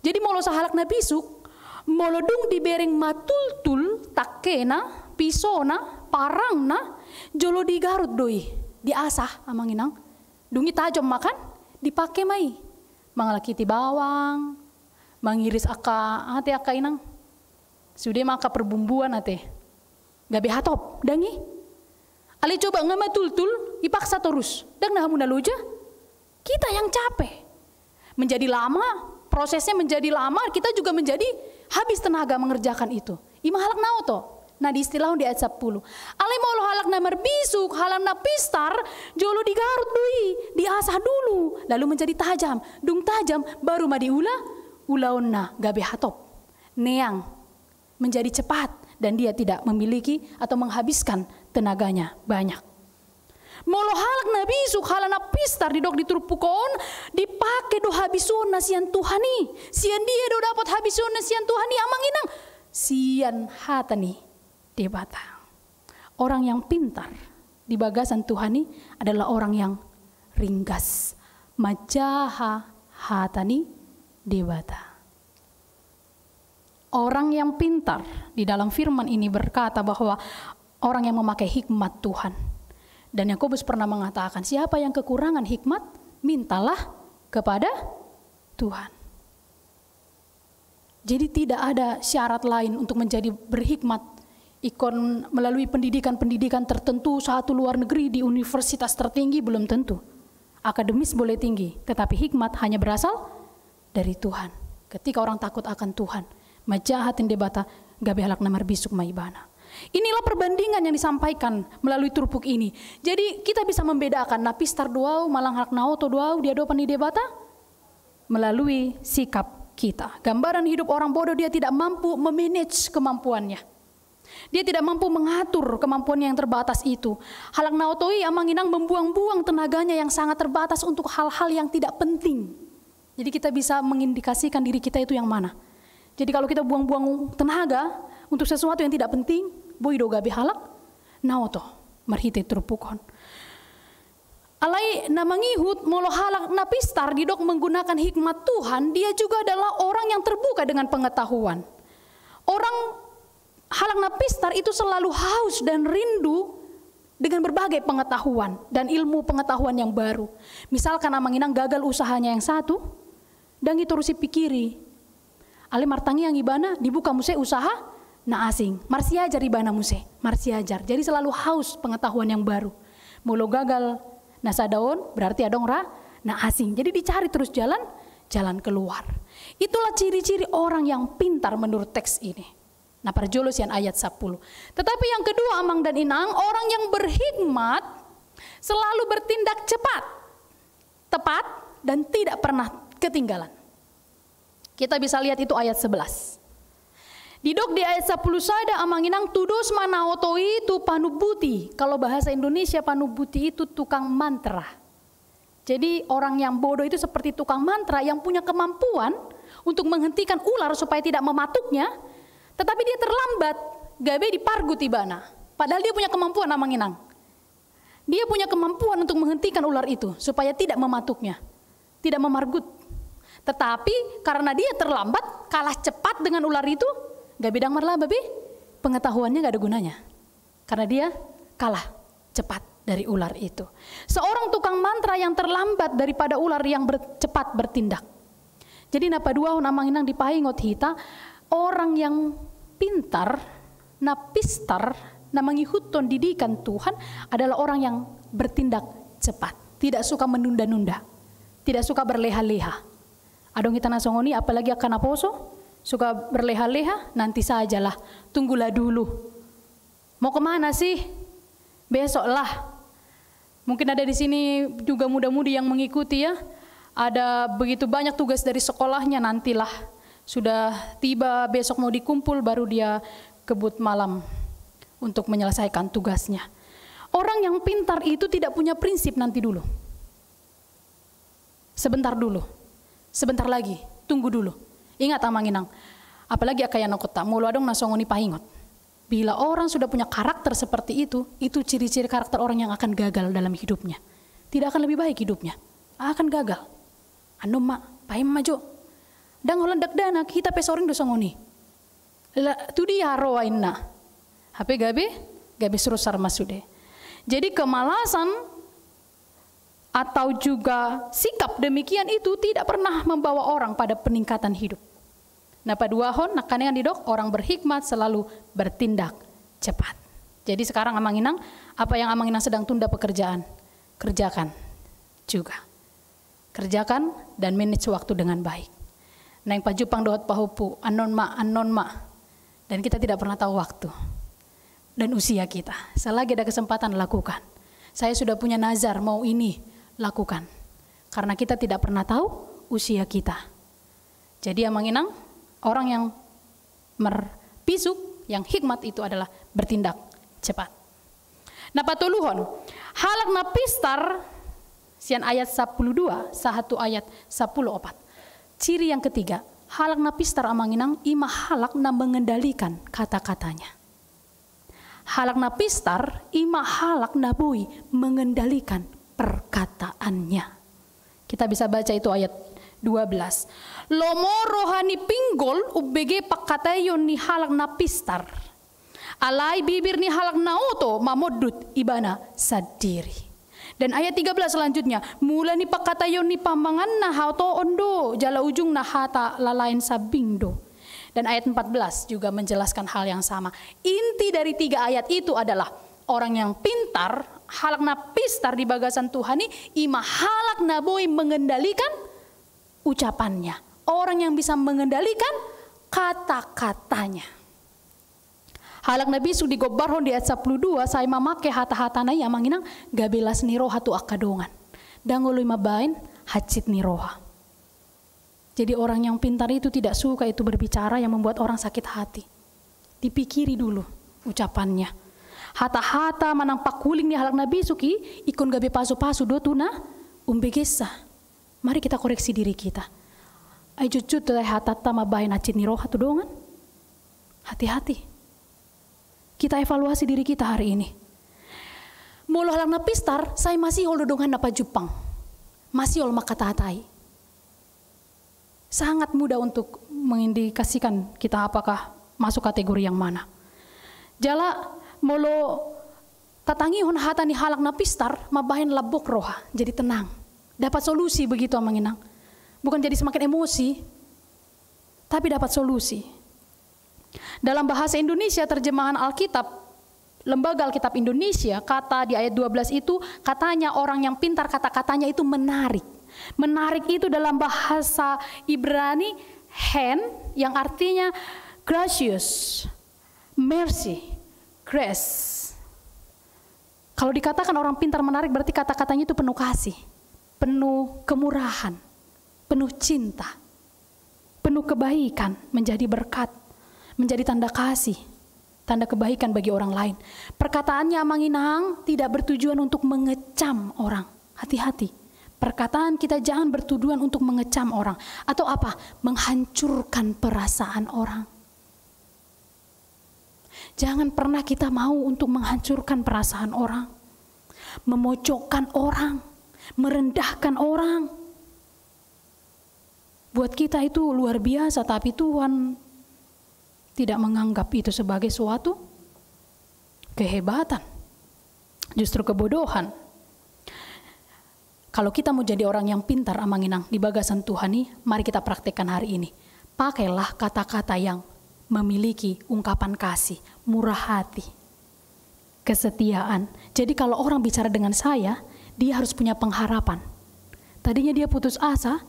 Jadi molo sahalak na bisuk molodung dibereng matultul takke na pisona, parangna, jolo di Garut doi, diasah amanginang. Dungi tajam makan, dipakai mai. Mangalakiti bawang, mangiris ate inang. Sudah maka perbumbuan ate. Gabe hatop, dangi. Ali coba ngamatul-tul, ipaksa terus. Dan nahamuna loja, kita yang capek. Menjadi lama, prosesnya menjadi lama, kita juga menjadi habis tenaga mengerjakan itu. Ima halak nao to. Nah di istilah di ayat 10. Ale mau lo halak na merbisuk, halak na pistar, jolo di Garut dui, diasah dulu, lalu menjadi tajam. Dung tajam, baru ma diula, ulaon na gabe hatop. Neang, menjadi cepat dan dia tidak memiliki atau menghabiskan tenaganya banyak. Molo halak na bisuk, halak na pistar didok diturpukon, dipakai do habisun na sian Tuhani. Sian dia do dapat habisun na sian Tuhani amang inang. Sian hatani debata. Orang yang pintar di bagasan Tuhani adalah orang yang ringgas. Majaha hatani debata. Orang yang pintar di dalam firman ini berkata bahwa orang yang memakai hikmat Tuhan. Dan Yakobus pernah mengatakan, siapa yang kekurangan hikmat, mintalah kepada Tuhan. Jadi tidak ada syarat lain untuk menjadi berhikmat. Ikon melalui pendidikan-pendidikan tertentu, satu luar negeri di universitas tertinggi belum tentu. Akademis boleh tinggi, tetapi hikmat hanya berasal dari Tuhan. Ketika orang takut akan Tuhan, majahatin debata gabe halak namar bisuk maibana. Inilah perbandingan yang disampaikan melalui turpuk ini. Jadi kita bisa membedakan napistar duau malang halak naoto duau dia dopan di debata melalui sikap kita. Gambaran hidup orang bodoh, dia tidak mampu memanage kemampuannya. Dia tidak mampu mengatur kemampuannya yang terbatas itu. Halak naotoi amanginang membuang-buang tenaganya yang sangat terbatas untuk hal-hal yang tidak penting. Jadi kita bisa mengindikasikan diri kita itu yang mana. Jadi kalau kita buang-buang tenaga untuk sesuatu yang tidak penting, boido gabe halak naoto marhite turpukon. Alai namangihut molo halak napistar didok menggunakan hikmat Tuhan, dia juga adalah orang yang terbuka dengan pengetahuan. Orang halak napistar itu selalu haus dan rindu dengan berbagai pengetahuan dan ilmu pengetahuan yang baru. Misalkan amanginang gagal usahanya yang satu, dan itu harus dipikiri. Ale martangi yang ibana dibuka muse usaha na asing. Marsi ajar ibana muse, marsi ajar. Jadi selalu haus pengetahuan yang baru. Mulu gagal nasa daun berarti adong ra na asing. Jadi dicari terus jalan keluar. Itulah ciri-ciri orang yang pintar menurut teks ini. Nah perjolosian ayat 10. Tetapi yang kedua amang dan inang, orang yang berhikmat selalu bertindak cepat, tepat dan tidak pernah ketinggalan. Kita bisa lihat itu ayat 11. Didok di ayat 10 saja amanginang tudos manaotoi itu panubuti. Kalau bahasa Indonesia panubuti itu tukang mantra. Jadi orang yang bodoh itu seperti tukang mantra yang punya kemampuan untuk menghentikan ular supaya tidak mematuknya. Tetapi dia terlambat, gabe dipargut ibana. Padahal dia punya kemampuan amanginang. Dia punya kemampuan untuk menghentikan ular itu supaya tidak mematuknya, tidak memargut. Tetapi karena dia terlambat, kalah cepat dengan ular itu, gak bidang marlah babi, pengetahuannya gak ada gunanya. Karena dia kalah cepat dari ular itu. Seorang tukang mantra yang terlambat daripada ular yang cepat bertindak. Jadi napa dua namanginang dipaingot hita, orang yang pintar, napistar, namangihuton didikan Tuhan adalah orang yang bertindak cepat. Tidak suka menunda-nunda, tidak suka berleha-leha. Adong kita nasongoni apalagi akan aposo, suka berleha-leha, nanti sajalah, tunggulah dulu. Mau kemana sih? Besok lah. Mungkin ada di sini juga muda-mudi yang mengikuti ya. Ada begitu banyak tugas dari sekolahnya, nantilah. Sudah tiba besok mau dikumpul baru dia kebut malam untuk menyelesaikan tugasnya. Orang yang pintar itu tidak punya prinsip nanti dulu. Sebentar dulu. Sebentar lagi, tunggu dulu. Ingat amanginang, apalagi akayana kota, mulu adong nasongoni pahingot. Bila orang sudah punya karakter seperti itu ciri-ciri karakter orang yang akan gagal dalam hidupnya. Tidak akan lebih baik hidupnya, akan gagal. Anu mak, pahim maju. Dan holan dak dana kita pesoring dosongoni. Tu dia roainna. HP gabe serusar masude. Jadi kemalasan atau juga sikap demikian itu tidak pernah membawa orang pada peningkatan hidup. Nah, paduahon nakanean didok, orang berhikmat selalu bertindak cepat. Jadi sekarang Amanginang, apa yang Amanginang sedang tunda pekerjaan, kerjakan juga. Kerjakan dan manage waktu dengan baik. Nah, yang pajupang dohot pahupu, anon ma. Dan kita tidak pernah tahu waktu dan usia kita. Selagi ada kesempatan, lakukan. Saya sudah punya nazar, mau ini, lakukan. Karena kita tidak pernah tahu usia kita. Jadi Amanginang, orang yang merpisuk, yang hikmat itu adalah bertindak cepat. Nah, patuluhon, halak na pistar, sian ayat 12, satu ayat 14. Ciri yang ketiga, halak na pistar Amanginang, ima halak na mengendalikan kata-katanya. Halak na pistar, ima halak na bui mengendalikan perkataannya. Kita bisa baca itu ayat 12. Lomo rohani pinggol ubege pakatayon ni halak na pistar. Alai bibir ni halak na oto mamodut ibana sadiri. Dan ayat 13 selanjutnya, mula ni pakatayon ni pamangan na hato ondo jala ujung na hata lalain sabindo. Dan ayat 14 juga menjelaskan hal yang sama. Inti dari 3 ayat itu adalah orang yang pintar, halak na pistar di bagasan Tuhan ini, ima halak na boy mengendalikan ucapannya. Orang yang bisa mengendalikan kata-katanya. Halak na bisu di gobarhon di ayat 12, saya mamake hata-hata na Amanginang gabelas ni roha tu akadongan. Dangoloy mabain hacit ni roha. Jadi orang yang pintar itu tidak suka itu berbicara yang membuat orang sakit hati. Dipikiri dulu ucapannya. Hata-hata manang pakuling ni halak na bisu ki ikon gabe pasu-pasu do tuna umbegesa. Mari kita koreksi diri kita. Ay jujut teh hatata mabain hacit ni roha tu dongan. Hati-hati. Kita evaluasi diri kita hari ini. Molo halak na pistar, saya masih holodongan napa Jepang. Masih ol makatatai. Sangat mudah untuk mengindikasikan kita apakah masuk kategori yang mana. Jala molo tatangi hon hata ni halak na pistar, mabahin labok roha, jadi tenang. Dapat solusi begitu Amanginang. Bukan jadi semakin emosi, tapi dapat solusi. Dalam bahasa Indonesia terjemahan Alkitab, Lembaga Alkitab Indonesia, kata di ayat 12 itu katanya orang yang pintar kata-katanya itu menarik. Menarik itu dalam bahasa Ibrani hen yang artinya gracious, mercy, grace. Kalau dikatakan orang pintar menarik berarti kata-katanya itu penuh kasih, penuh kemurahan, penuh cinta, penuh kebaikan, menjadi berkat, menjadi tanda kasih, tanda kebaikan bagi orang lain. Perkataannya Amanginang tidak bertujuan untuk mengecam orang. Hati-hati. Perkataan kita jangan bertujuan untuk mengecam orang. Atau apa? Menghancurkan perasaan orang. Jangan pernah kita mau untuk menghancurkan perasaan orang. Memojokkan orang. Merendahkan orang. Buat kita itu luar biasa, tapi Tuhan tidak menganggap itu sebagai suatu kehebatan, justru kebodohan. Kalau kita mau jadi orang yang pintar Amanginang di bagasan Tuhan ini, mari kita praktekkan hari ini. Pakailah kata-kata yang memiliki ungkapan kasih, murah hati, kesetiaan. Jadi kalau orang bicara dengan saya, dia harus punya pengharapan. Tadinya dia putus asa,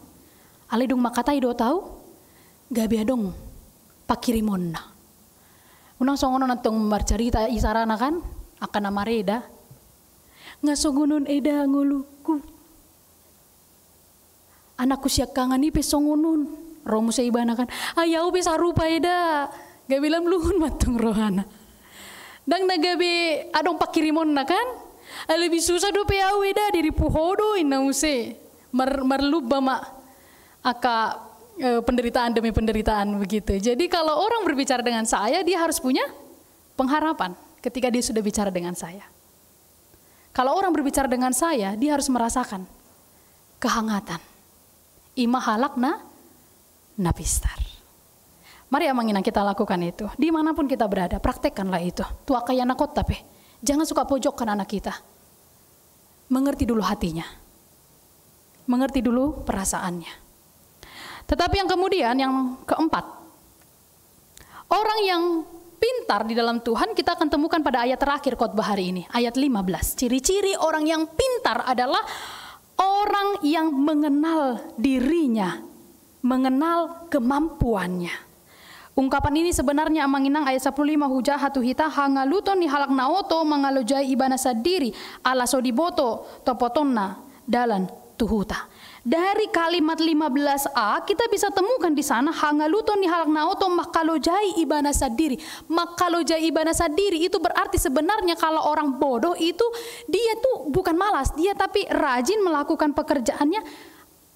alidung makatai do tahu, gabi adong pakirimon na. Unang songono nantong marcarita isarana kan, akan namareda. Ngasogunon eda nguluku. Anakku siak kangen ipe songonon. Romo sa ibana kan, ayaw pe sarupa eda. Gabilan luhun matong rohana. Dang nagabi adong pakirimon na kan, lebih susah do pe aweda diri puhodo inause. Marluba ma aka penderitaan demi penderitaan begitu. Jadi kalau orang berbicara dengan saya, dia harus punya pengharapan ketika dia sudah bicara dengan saya. Kalau orang berbicara dengan saya, dia harus merasakan kehangatan. Ima halak na napistar. Mari amanginang kita lakukan itu. Dimanapun kita berada, praktekkanlah itu. Tua kaya anak kota pe. Jangan suka pojokkan anak kita. Mengerti dulu hatinya. Mengerti dulu perasaannya. Tetapi yang kemudian, yang keempat. Orang yang pintar di dalam Tuhan kita akan temukan pada ayat terakhir khotbah hari ini. Ayat 15. Ciri-ciri orang yang pintar adalah orang yang mengenal dirinya. Mengenal kemampuannya. Ungkapan ini sebenarnya amanginang ayat 15 hujah hatu hita hangaluton ni halak naoto mangalojai ibana sadiri ala sodiboto topotonna dalan tuhuta. Dari kalimat 15a kita bisa temukan di sana hangaluton ni halak naoto makalojai ibana sadiri. Makalojai ibana sadiri itu berarti sebenarnya kalau orang bodoh itu dia tuh bukan malas, dia tapi rajin melakukan pekerjaannya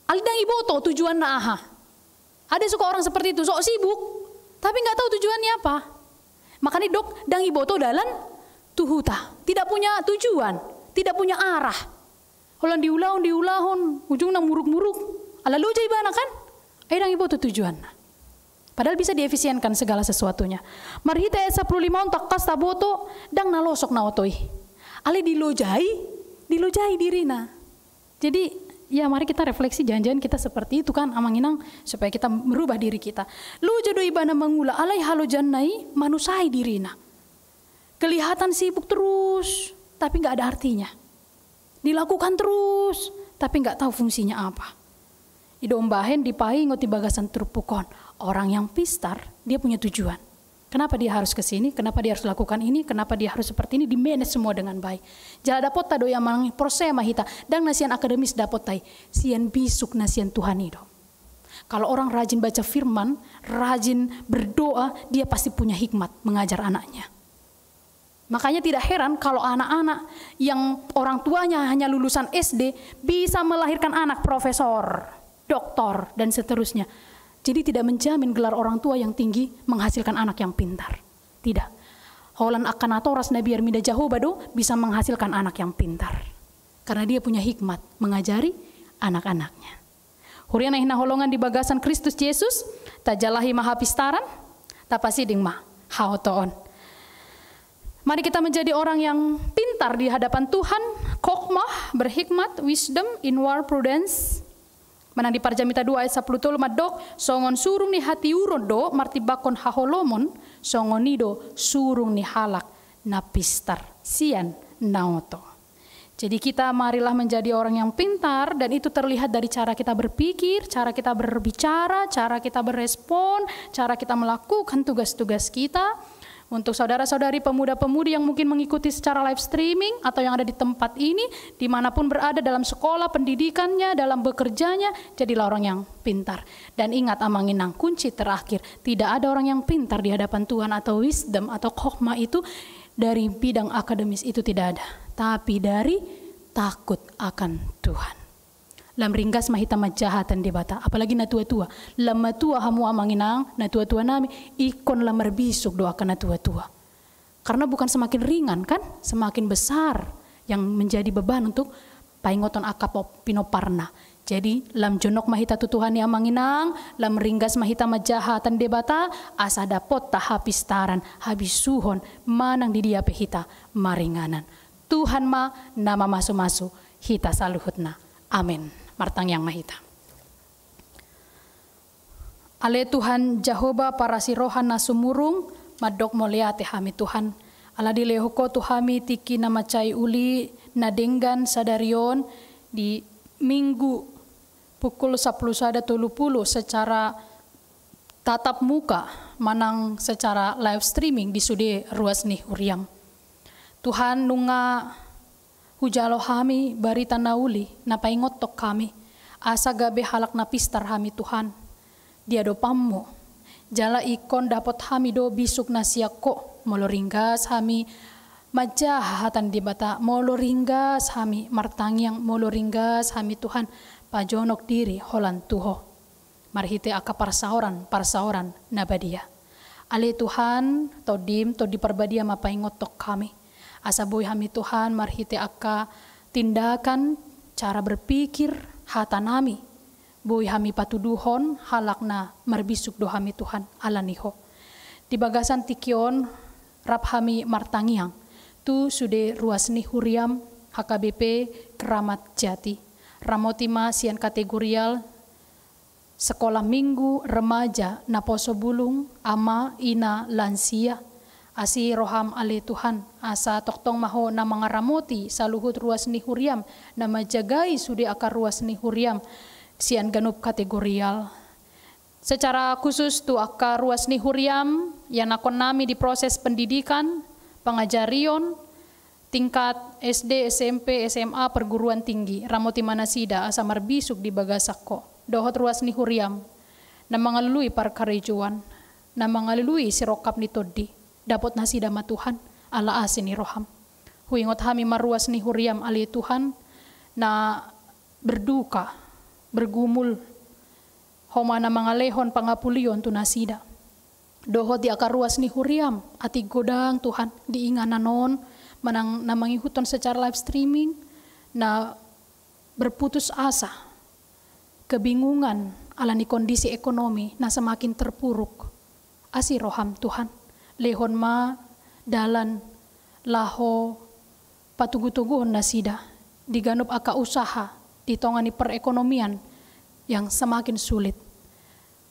alidang iboto tujuan naaha. Ada suka orang seperti itu, sok sibuk tapi nggak tahu tujuannya apa. Makanya dok dang iboto dalan tuhuta, tidak punya tujuan, tidak punya arah. Holan diulahon, ujung nang muruk-muruk. Ala lu ibana kan? Dang iboto tujuan. Padahal bisa diefisienkan segala sesuatunya. Marhita esa 15 takas taboto dang nalosok naotoi. Ale dilojai dirina. Jadi ya mari kita refleksi jangan-jangan kita seperti itu kan amanginang supaya kita merubah diri kita. Lu jodoh ibana mengula alai halo jannai manusai dirina. Kelihatan sibuk terus tapi nggak ada artinya. Dilakukan terus tapi nggak tahu fungsinya apa. Idombahen dipai ngoti bagasan terpukon. Orang yang pistar dia punya tujuan. Kenapa dia harus ke sini? Kenapa dia harus lakukan ini? Kenapa dia harus seperti ini? Di-manage semua dengan baik. Jala dapot tado yang mang proses mahita dan nasian akademis dapot tai sian bisuk nasian Tuhan itu. Kalau orang rajin baca firman, rajin berdoa, dia pasti punya hikmat mengajar anaknya. Makanya tidak heran kalau anak-anak yang orang tuanya hanya lulusan SD bisa melahirkan anak profesor, doktor dan seterusnya. Jadi tidak menjamin gelar orang tua yang tinggi menghasilkan anak yang pintar. Tidak. Holan akan atoras Nabi Armida Jahobado bisa menghasilkan anak yang pintar. Karena dia punya hikmat mengajari anak-anaknya. Hurian hina holongan di bagasan Kristus Yesus, tajalahi maha pistaran, tapasiding mah haotoon. Mari kita menjadi orang yang pintar di hadapan Tuhan, kokmah, berhikmat, wisdom, inward prudence. Manang di Parjamita 2 ayat 10 madok songon surung ni hati urun do martibakon haholomon songon nido surung ni halak napistar sian naoto. Jadi kita marilah menjadi orang yang pintar dan itu terlihat dari cara kita berpikir, cara kita berbicara, cara kita berespon, cara kita melakukan tugas-tugas kita. Untuk saudara-saudari pemuda-pemudi yang mungkin mengikuti secara live streaming atau yang ada di tempat ini, dimanapun berada dalam sekolah, pendidikannya, dalam bekerjanya, jadilah orang yang pintar. Dan ingat amanginang, kunci terakhir, tidak ada orang yang pintar di hadapan Tuhan atau wisdom atau khokhmah itu dari bidang akademis itu tidak ada. Tapi dari takut akan Tuhan. Lam ringgas mahita majahatan di bata, apalagi na tua-tua. Lam matua hamu amanginang, na tua-tua nami, ikon lam merbisuk doakan na tua-tua. Karena bukan semakin ringan kan, semakin besar yang menjadi beban untuk paingoton akap pinoparna. Jadi lam jonok mahita tutuhani amanginang, lam ringgas mahita majahatan di bata, asa dapot tahapistaran, habis suhon, manang di dia pehita maringanan. Tuhan ma nama masu-masu, hita saluhutna. Amin. Martang yang mahita. Ale Tuhan Jehovah para sirohan nasumurung madok moliate hami Tuhan. Ala di lehoko tuhami tiki nama cai uli nadenggan sadarion di minggu pukul 10.30 secara tatap muka manang secara live streaming di sude ruas nih uriam. Tuhan nunga hujalo hami barita nauli napaingot tok kami asa gabe halak napistar hami Tuhan dia do pammo jala ikon dapat hami do bisuk nasiako moloringgas hami majahatan di bata moloringgas hami martangyang moloringgas hami Tuhan pajonok diri holan tuho marhite aka parsaoran nabadia ale Tuhan todim to di parbadia mapaingot tok kami asa boy hami Tuhan marhite aka tindakan cara berpikir hata nami Boi hami patuduhon halakna marbisuk do hami Tuhan alaniho. Di bagasan tikion rap hami martangiang tu sude ruasni huriam HKBP Keramat Jati. Ramotima sian kategorial sekolah minggu remaja naposo bulung ama ina lansia. Asi roham ale Tuhan asa toktong maho na mga ramoti sa luhut ruas ni huriam na majagai sudi akar ruas ni huriam sian ganup kategorial. Secara khusus tu akar ruas ni huriam yang nakon nami di proses pendidikan, pengajarion, tingkat SD, SMP, SMA, perguruan tinggi. Ramoti manasida asa marbisuk di bagasakko. Dohot ruas ni huriam na mangalului parkarejuan, na mangalului sirokap ni todi. Dapat nasida ma Tuhan ala asin ni roham. Huingot hami maruas ni huriam ali Tuhan na berduka, bergumul, homa na mangalehon pangapulion tu nasida. Dohot di akar ruas ni huriam, ati godang Tuhan diingananon, manang na mangihuton secara live streaming, na berputus asa, kebingungan ala ni kondisi ekonomi na semakin terpuruk. Asi roham Tuhan. Lehon ma dalan laho patugu-tuguhon nasida diganup aka usaha ditongani perekonomian yang semakin sulit.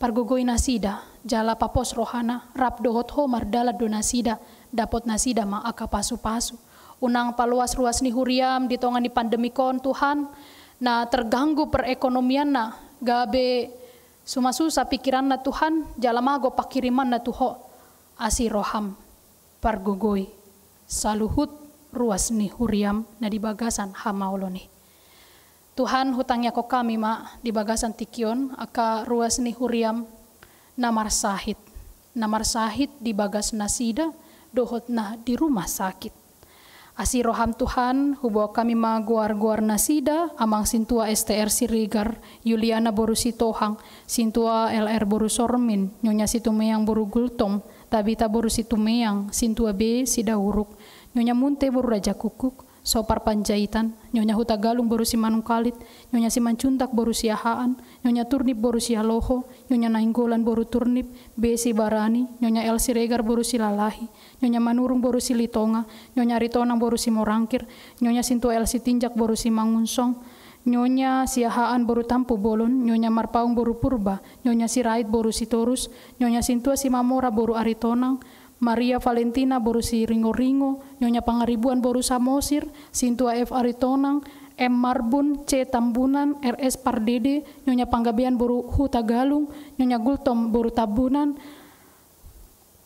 Pargogoy nasida jala papos rohana rap dohot homar dalat do nasida dapot nasida ma aka pasu-pasu. Unang paluas ruas ni huriam ditongani pandemikon Tuhan na terganggu perekonomian na gabe sumasusa pikiran na Tuhan jala mago pakiriman na tuho. Asi roham pargogoy saluhut ruas ni huriam na di bagasan hamaoloni. Tuhan hutangnya ko kami ma di bagasan tikion aka ruas ni huriam namar sahit di bagas nasida dohot na di rumah sakit. Asi roham Tuhan hubawa kami ma guar-guar nasida amang sintua STR Sirigar Yuliana Borusi Tohang sintua LR Boru Sormin nyonya Situmeyang Boru Gultom Tabita Boru Situmeyang sintua B Sidauruk nyonya Munte Boru Raja Kukuk Sopar Panjaitan nyonya Huta Galung Boru Si Manungkalit nyonya Simancuntak Boru Siahaan nyonya Turnip Boru Sialoho nyonya Nainggolan Boru Turnip B Si Barani nyonya El Siregar Boru Silalahi nyonya Manurung Boru Si Litonga nyonya Ritonang Boru Si Morangkir nyonya Sintua El Sitinjak Boru Si Mangunsong nyonya Siahaan Boru Tampu Bolon nyonya Marpaung Boru Purba nyonya Sirait Boru Si Torus nyonya Sintua Si Mamora Boru Aritonang Maria Valentina Boru Si Ringo-Ringo nyonya Pangaribuan Boru Samosir Sintua F Aritonang M Marbun C Tambunan RS Pardede nyonya Panggabean Boru Huta Galung nyonya Gultom Boru Tabunan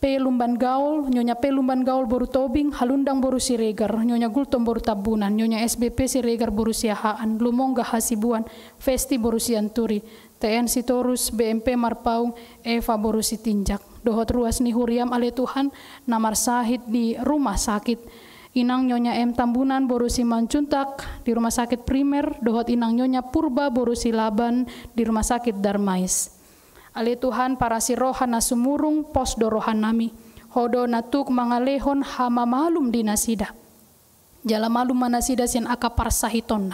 P Lumban Gaul nyonya P Lumban Gaul Boru Tobing Halundang Boru Siregar nyonya Gultom Boru Tabunan nyonya SBP Siregar Boru Siahaan Lumongga Hasibuan Festi Boru Sianturi TN Sitorus BMP Marpaung Eva Boru Sitinjak dohot ruas ni huriam ale Tuhan namar sahid di rumah sakit inang nyonya M Tambunan Boru Si Mancuntak di rumah sakit primer dohot inang nyonya Purba Boru Si Laban di rumah sakit Darmais. Ale Tuhan para si rohan na sumurung pos dorohan nami hodo natuk mangalehon hama malum di nasida jala malum manasida sin aka parsahiton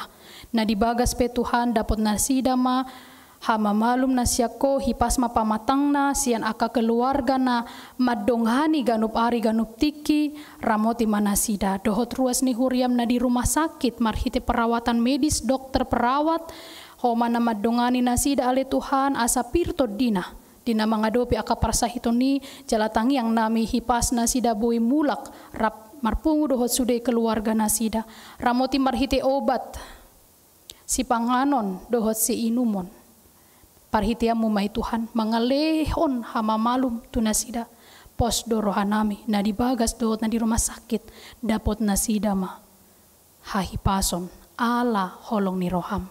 na dibagas pe Tuhan dapot nasida ma hama malum na siyako hipas mapamatang na siyan aka keluarga na madonghani ganup ari ganup tiki ramoti manasida dohot ruas ni huriam na di rumah sakit marhite perawatan medis dokter perawat homa na madongani nasida ale Tuhan asa pirto dina mangadopi aka parsahitoni jalatangi yang nami hipas nasida bui mulak rap marpungu dohot sude keluarga nasida ramoti marhite obat si panganon dohot si inumon parhitiamu mai Tuhan mangalehon hama malum tu nasida pos dorohanami na dibagas dohot na di rumah sakit dapot nasida ma hahipason ala holong ni roham.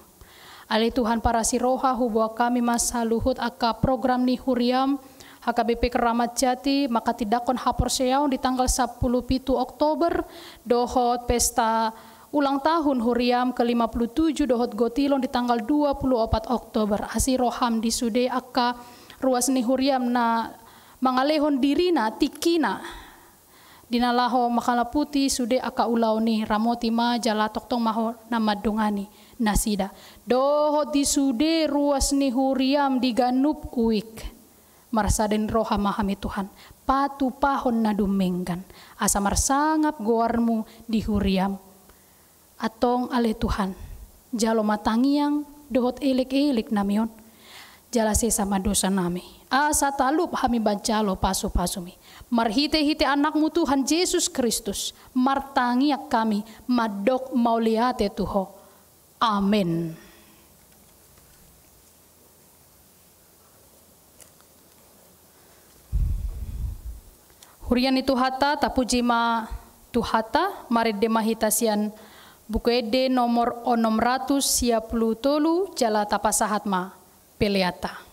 Ale Tuhan para si roha hubawa kami masa luhut aka program ni huriam HKBP Keramat Jati maka tidakon hapor seyaw di tanggal 10 Oktober dohot pesta ulang tahun huriam ke-57 dohot gotilon di tanggal 24 Oktober asi roham di sude aka ruas ni huriam na mangalehon dirina tikina dinalaho makala putih sude aka ulaw ni ramoti ma jala toktong maho na madungani nasida. Dohot disude ruas ni huriam diganup uik. Marsaden roha mahami Tuhan. Patu pahon na dumenggan. Asa marsangap goarmu di huriam. Atong ale Tuhan. Jalo matangiang dohot elik-elik namion. Jalase sama dosa nami. Asa talup hami bajalo pasu-pasumi. Marhite-hite anakmu Tuhan Yesus Kristus. Martangiak kami madok mauliate Tuho. Amin. Hurian itu hata tapujima tuhata marede mahitasian buku ede nomor 630 jala tapasahatma peleata.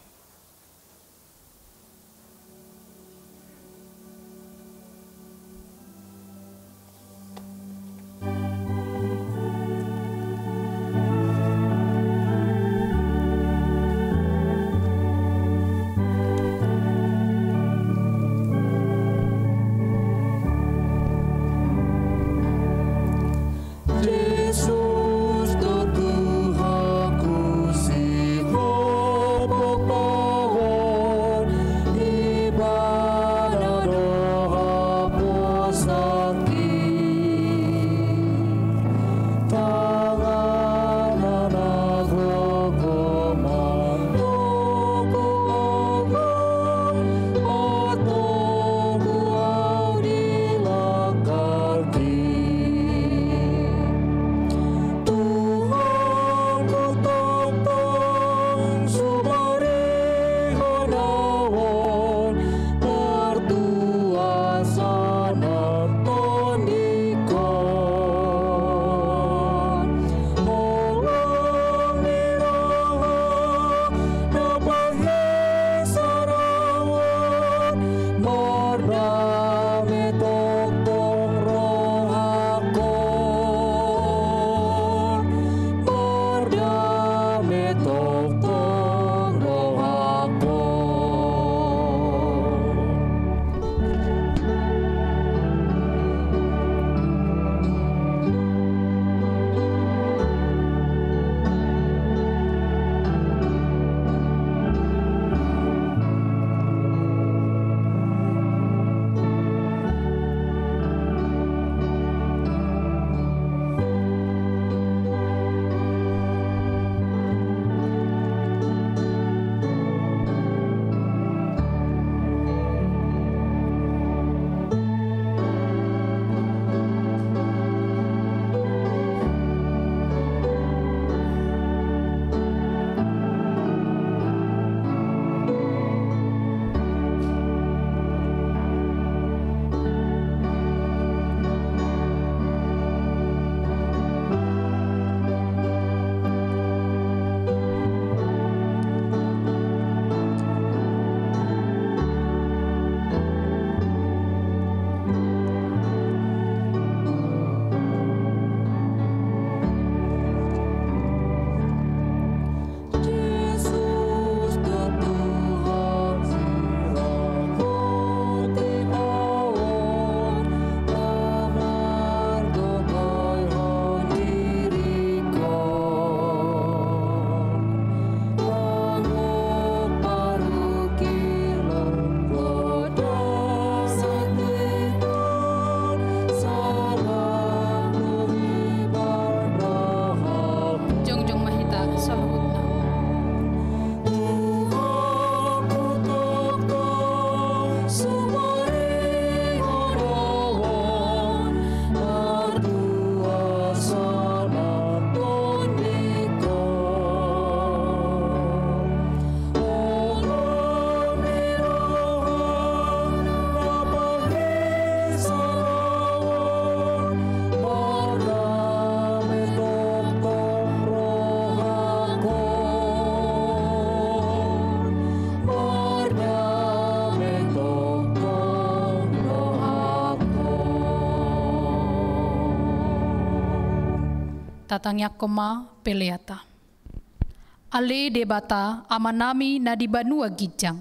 tatangyak koma peleata. Ale debata amanami na di banua gijang.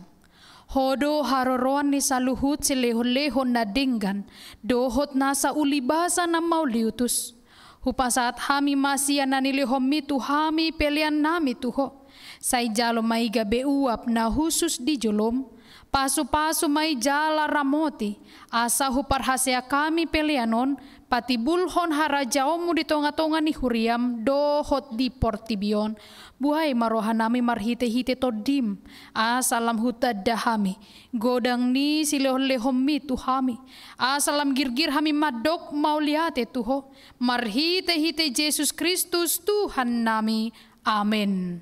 Hodo haroroan ni saluhut sileho-leho na dinggan, dohot nasa ulibasa na mauliutus. Hupa saat hami masih nanili homi tu hami pelian nami tuho. Sai jalo maiga beuap na khusus di jolom. Pasu-pasu mai jala ramoti. Asa hupar hasea kami pelianon. Pati bulhon harajaomu di tonga-tonga ni huriam. Dohot di portibion. Buhay marohan nami marhite-hite todim. Asalam hutad dahami. Godang ni silehom-lehomi tuhami. Asalam girgir hami madok mauliate tuho. Marhite-hite Yesus Kristus Tuhan nami. Amin.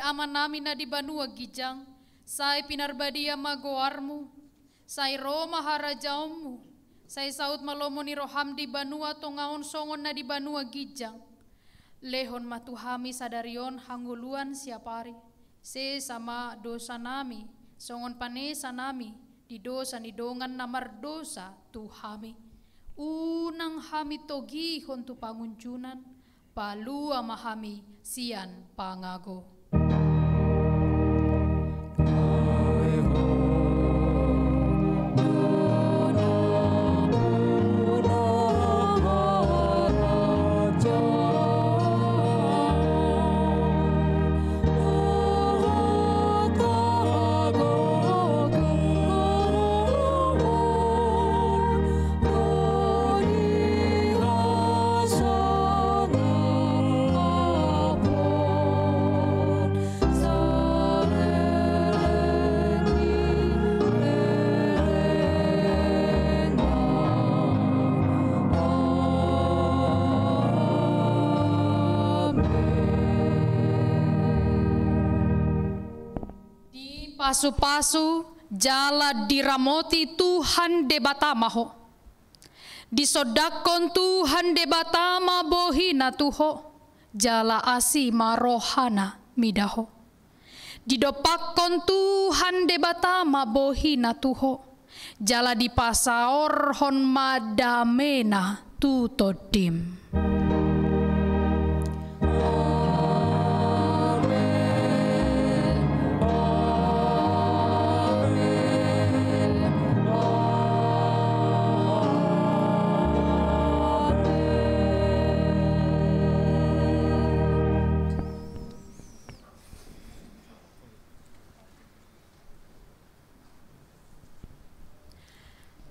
Aman nami na di banua gijang, sai pinarbadia magoarmu, sai Roma harajaummu, sai saut malomo ni roham di banua tongaon songon na di banua gijang. Lehon matuhami sadarion hangguluan siapari, se sama dosa nami, songon panesa nami, di dosa ni dongan namar dosa tuhami. Unang hami togi hontu panguncunan, palu amahami sian pangago. Pasu-pasu jala diramoti Tuhan debatamaho. Disodakon Tuhan debatama bohina tuho. Jala asi marohana midaho. Didopakon Tuhan debatama bohina tuho. Jala dipasaor hon madamena tutodim.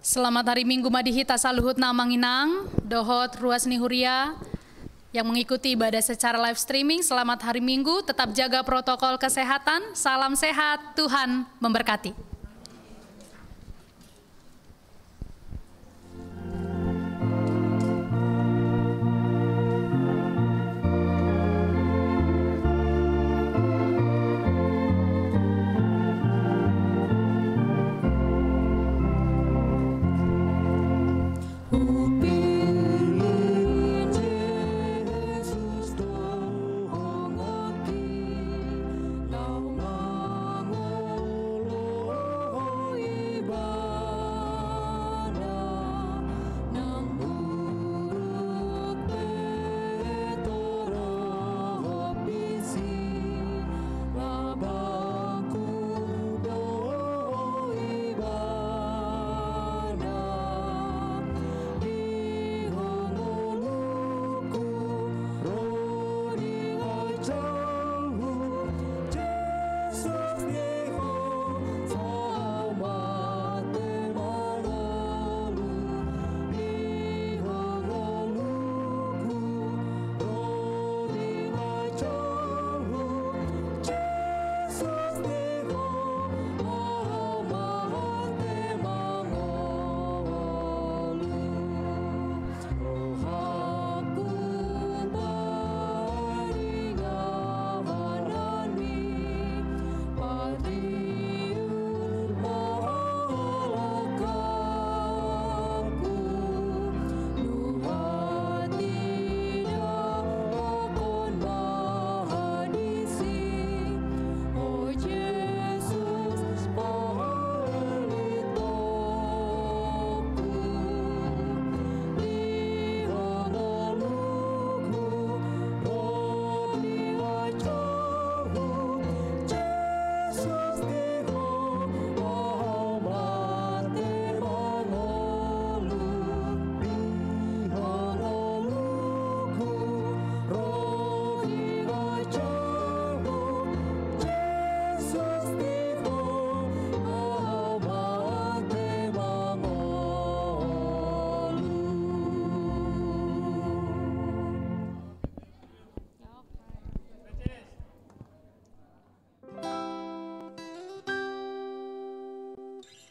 Selamat hari Minggu Madihita saluhut namanginang, dohot ruas nihuria yang mengikuti ibadah secara live streaming. Selamat hari Minggu, tetap jaga protokol kesehatan, salam sehat, Tuhan memberkati.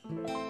Tuhan.